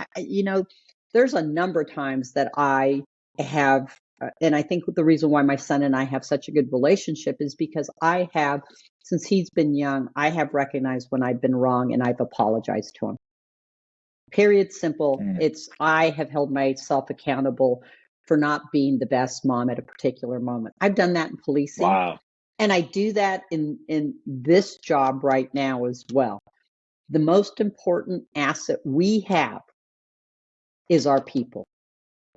There's a number of times that I have, and I think the reason why my son and I have such a good relationship is because I have, since he's been young, I have recognized when I've been wrong and I've apologized to him. Period. Simple. I have held myself accountable for not being the best mom at a particular moment. I've done that in policing. Wow. And I do that in this job right now as well. The most important asset we have is our people.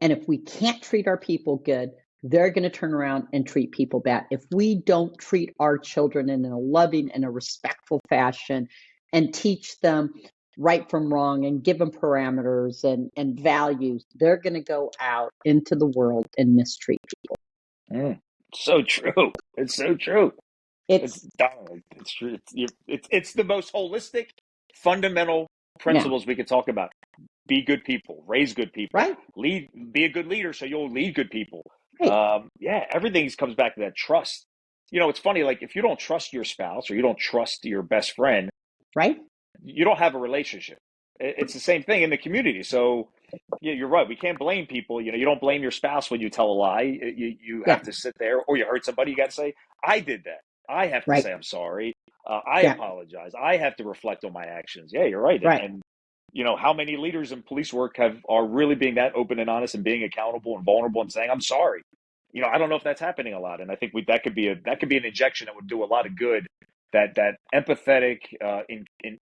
And if we can't treat our people good, they're going to turn around and treat people bad. If we don't treat our children in a loving and a respectful fashion and teach them right from wrong and give them parameters and values, they're going to go out into the world and mistreat people. So true. It's so true. It's true. It's the most holistic, fundamental principles we could talk about. Be good people, raise good people, right? Be a good leader so you'll lead good people. Right. Everything comes back to that trust. It's funny, like if you don't trust your spouse or you don't trust your best friend, right? You don't have a relationship. It's the same thing in the community. So yeah, you're right. We can't blame people. You don't blame your spouse when you tell a lie. You have to sit there, or you hurt somebody. You got to say, I did that. I have to say, I'm sorry. I apologize. I have to reflect on my actions. Yeah, you're right. And how many leaders in police work are really being that open and honest and being accountable and vulnerable and saying, I'm sorry. I don't know if that's happening a lot. And I think that could be an injection that would do a lot of good. That empathetic,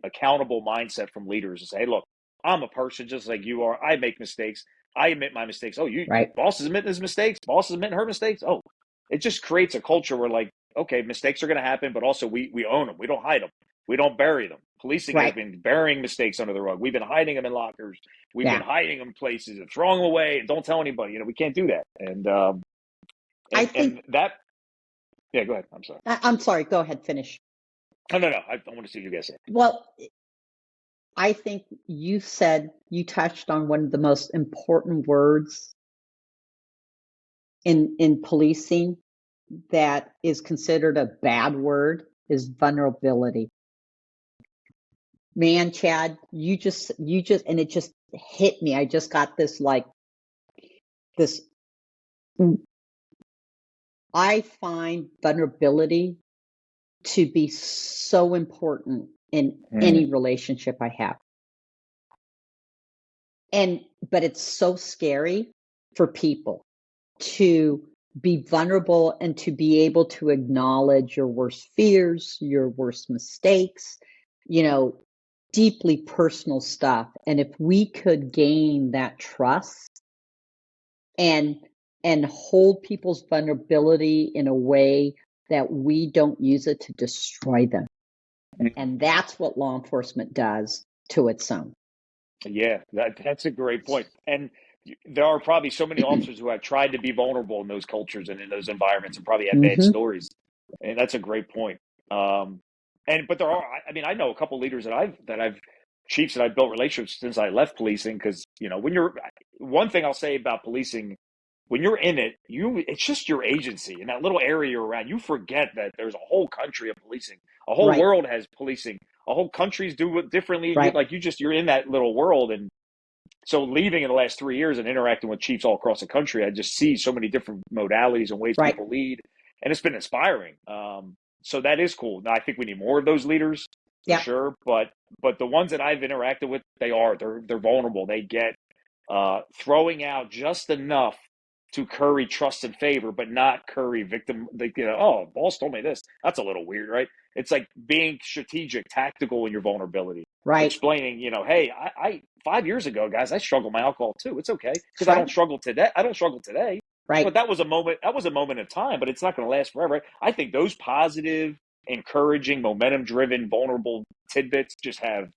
accountable mindset from leaders to say, hey, look, I'm a person just like you are. I make mistakes. I admit my mistakes. Oh, boss is admitting his mistakes. Boss is admitting her mistakes. Oh, it just creates a culture where like, okay, mistakes are going to happen, but also we own them. We don't hide them. We don't bury them. Policing has been burying mistakes under the rug. We've been hiding them in lockers. We've been hiding them places and throwing them away and don't tell anybody. We can't do that. And I think that. Yeah, go ahead. I'm sorry. I'm sorry. Go ahead. Finish. No. I want to see what you guys say. Well, I think you touched on one of the most important words in policing that is considered a bad word is vulnerability. Man, Chad, you just, and it just hit me. I just got this. I find vulnerability to be so important in any relationship I have. But it's so scary for people to be vulnerable and to be able to acknowledge your worst fears, your worst mistakes, deeply personal stuff. And if we could gain that trust and hold people's vulnerability in a way that we don't use it to destroy them. And that's what law enforcement does to its own. Yeah, that's a great point. And there are probably so many officers who have tried to be vulnerable in those cultures and in those environments and probably had bad stories. And that's a great point. But there are, I mean, I know a couple of leaders chiefs that I've built relationships since I left policing. Because, one thing I'll say about policing, when you're in it, it's just your agency in that little area you're around. You forget that there's a whole country of policing. A whole Right. world has policing. A whole countries do it differently. Right. You're in that little world. And so leaving in the last 3 years and interacting with chiefs all across the country, I just see so many different modalities and ways Right. people lead, and it's been inspiring. So that is cool. Now I think we need more of those leaders for sure. But the ones that I've interacted with, they're vulnerable. They get throwing out just enough to curry trust and favor, but not curry victim. Oh, boss told me this. That's a little weird, right? It's like being strategic, tactical in your vulnerability. Right. Explaining, hey, I 5 years ago, guys, I struggled with my alcohol too. It's okay because I don't struggle today. Right. But that was a moment. That was a moment in time. But it's not going to last forever. Right? I think those positive, encouraging, momentum-driven, vulnerable tidbits just can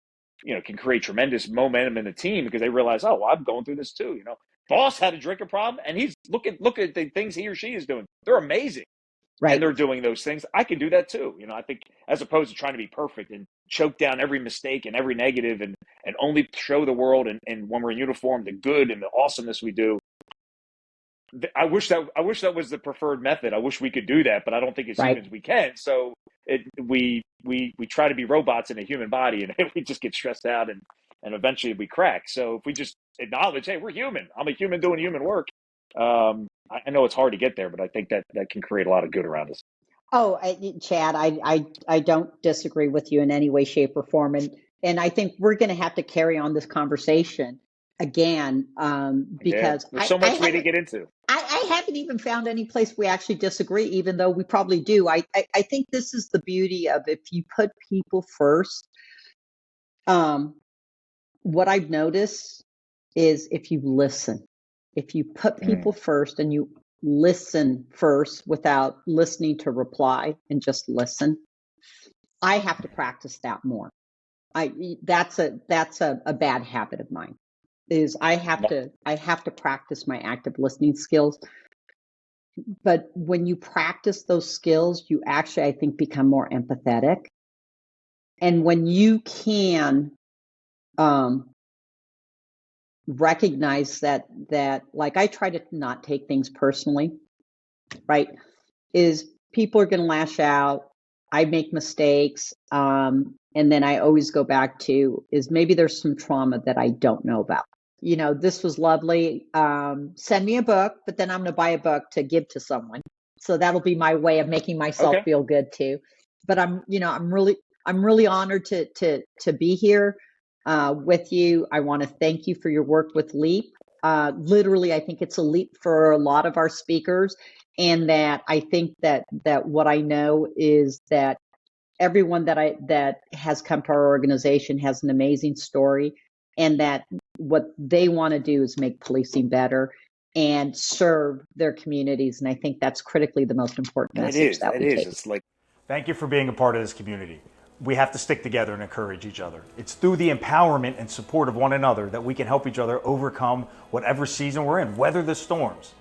create tremendous momentum in the team because they realize, oh, well, I'm going through this too. Boss had a drinking problem, and he's look at the things he or she is doing. They're amazing. Right. And they're doing those things. I can do that too. I think as opposed to trying to be perfect and choke down every mistake and every negative and only show the world and when we're in uniform, the good and the awesomeness we do. I wish that was the preferred method. I wish we could do that, but I don't think as humans we can. So we try to be robots in a human body, and we just get stressed out and eventually we crack. So if we just acknowledge, hey, we're human. I'm a human doing human work. I know it's hard to get there, but I think that can create a lot of good around us. Oh, Chad, I don't disagree with you in any way, shape, or form, and I think we're going to have to carry on this conversation again because there's so much we to get into. I haven't even found any place we actually disagree, even though we probably do. I think this is the beauty of if you put people first. What I've noticed is if you listen. If you put people first and you listen first without listening to reply and just listen, I have to practice that more. That's a bad habit of mine. Is I have to practice my active listening skills. But when you practice those skills, you actually, I think, become more empathetic. And when you can recognize that like I try to not take things personally, right? Is people are going to lash out. I make mistakes. And then I always go back to is maybe there's some trauma that I don't know about. This was lovely. Send me a book, but then I'm going to buy a book to give to someone. So that'll be my way of making myself feel good too. But I'm really honored to be here with you. I want to thank you for your work with LEAP. Literally, I think it's a leap for a lot of our speakers, and that I think that what I know is that everyone that has come to our organization has an amazing story, and that what they want to do is make policing better and serve their communities. And I think that's critically the most important message that we take. It's like, thank you for being a part of this community. We have to stick together and encourage each other. It's through the empowerment and support of one another that we can help each other overcome whatever season we're in, weather the storms.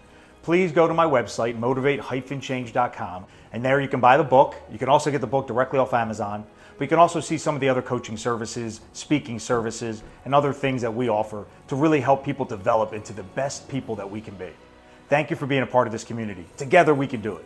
Please go to my website, motivate-change.com, and there you can buy the book. You can also get the book directly off Amazon, but you can also see some of the other coaching services, speaking services, and other things that we offer to really help people develop into the best people that we can be. Thank you for being a part of this community. Together we can do it.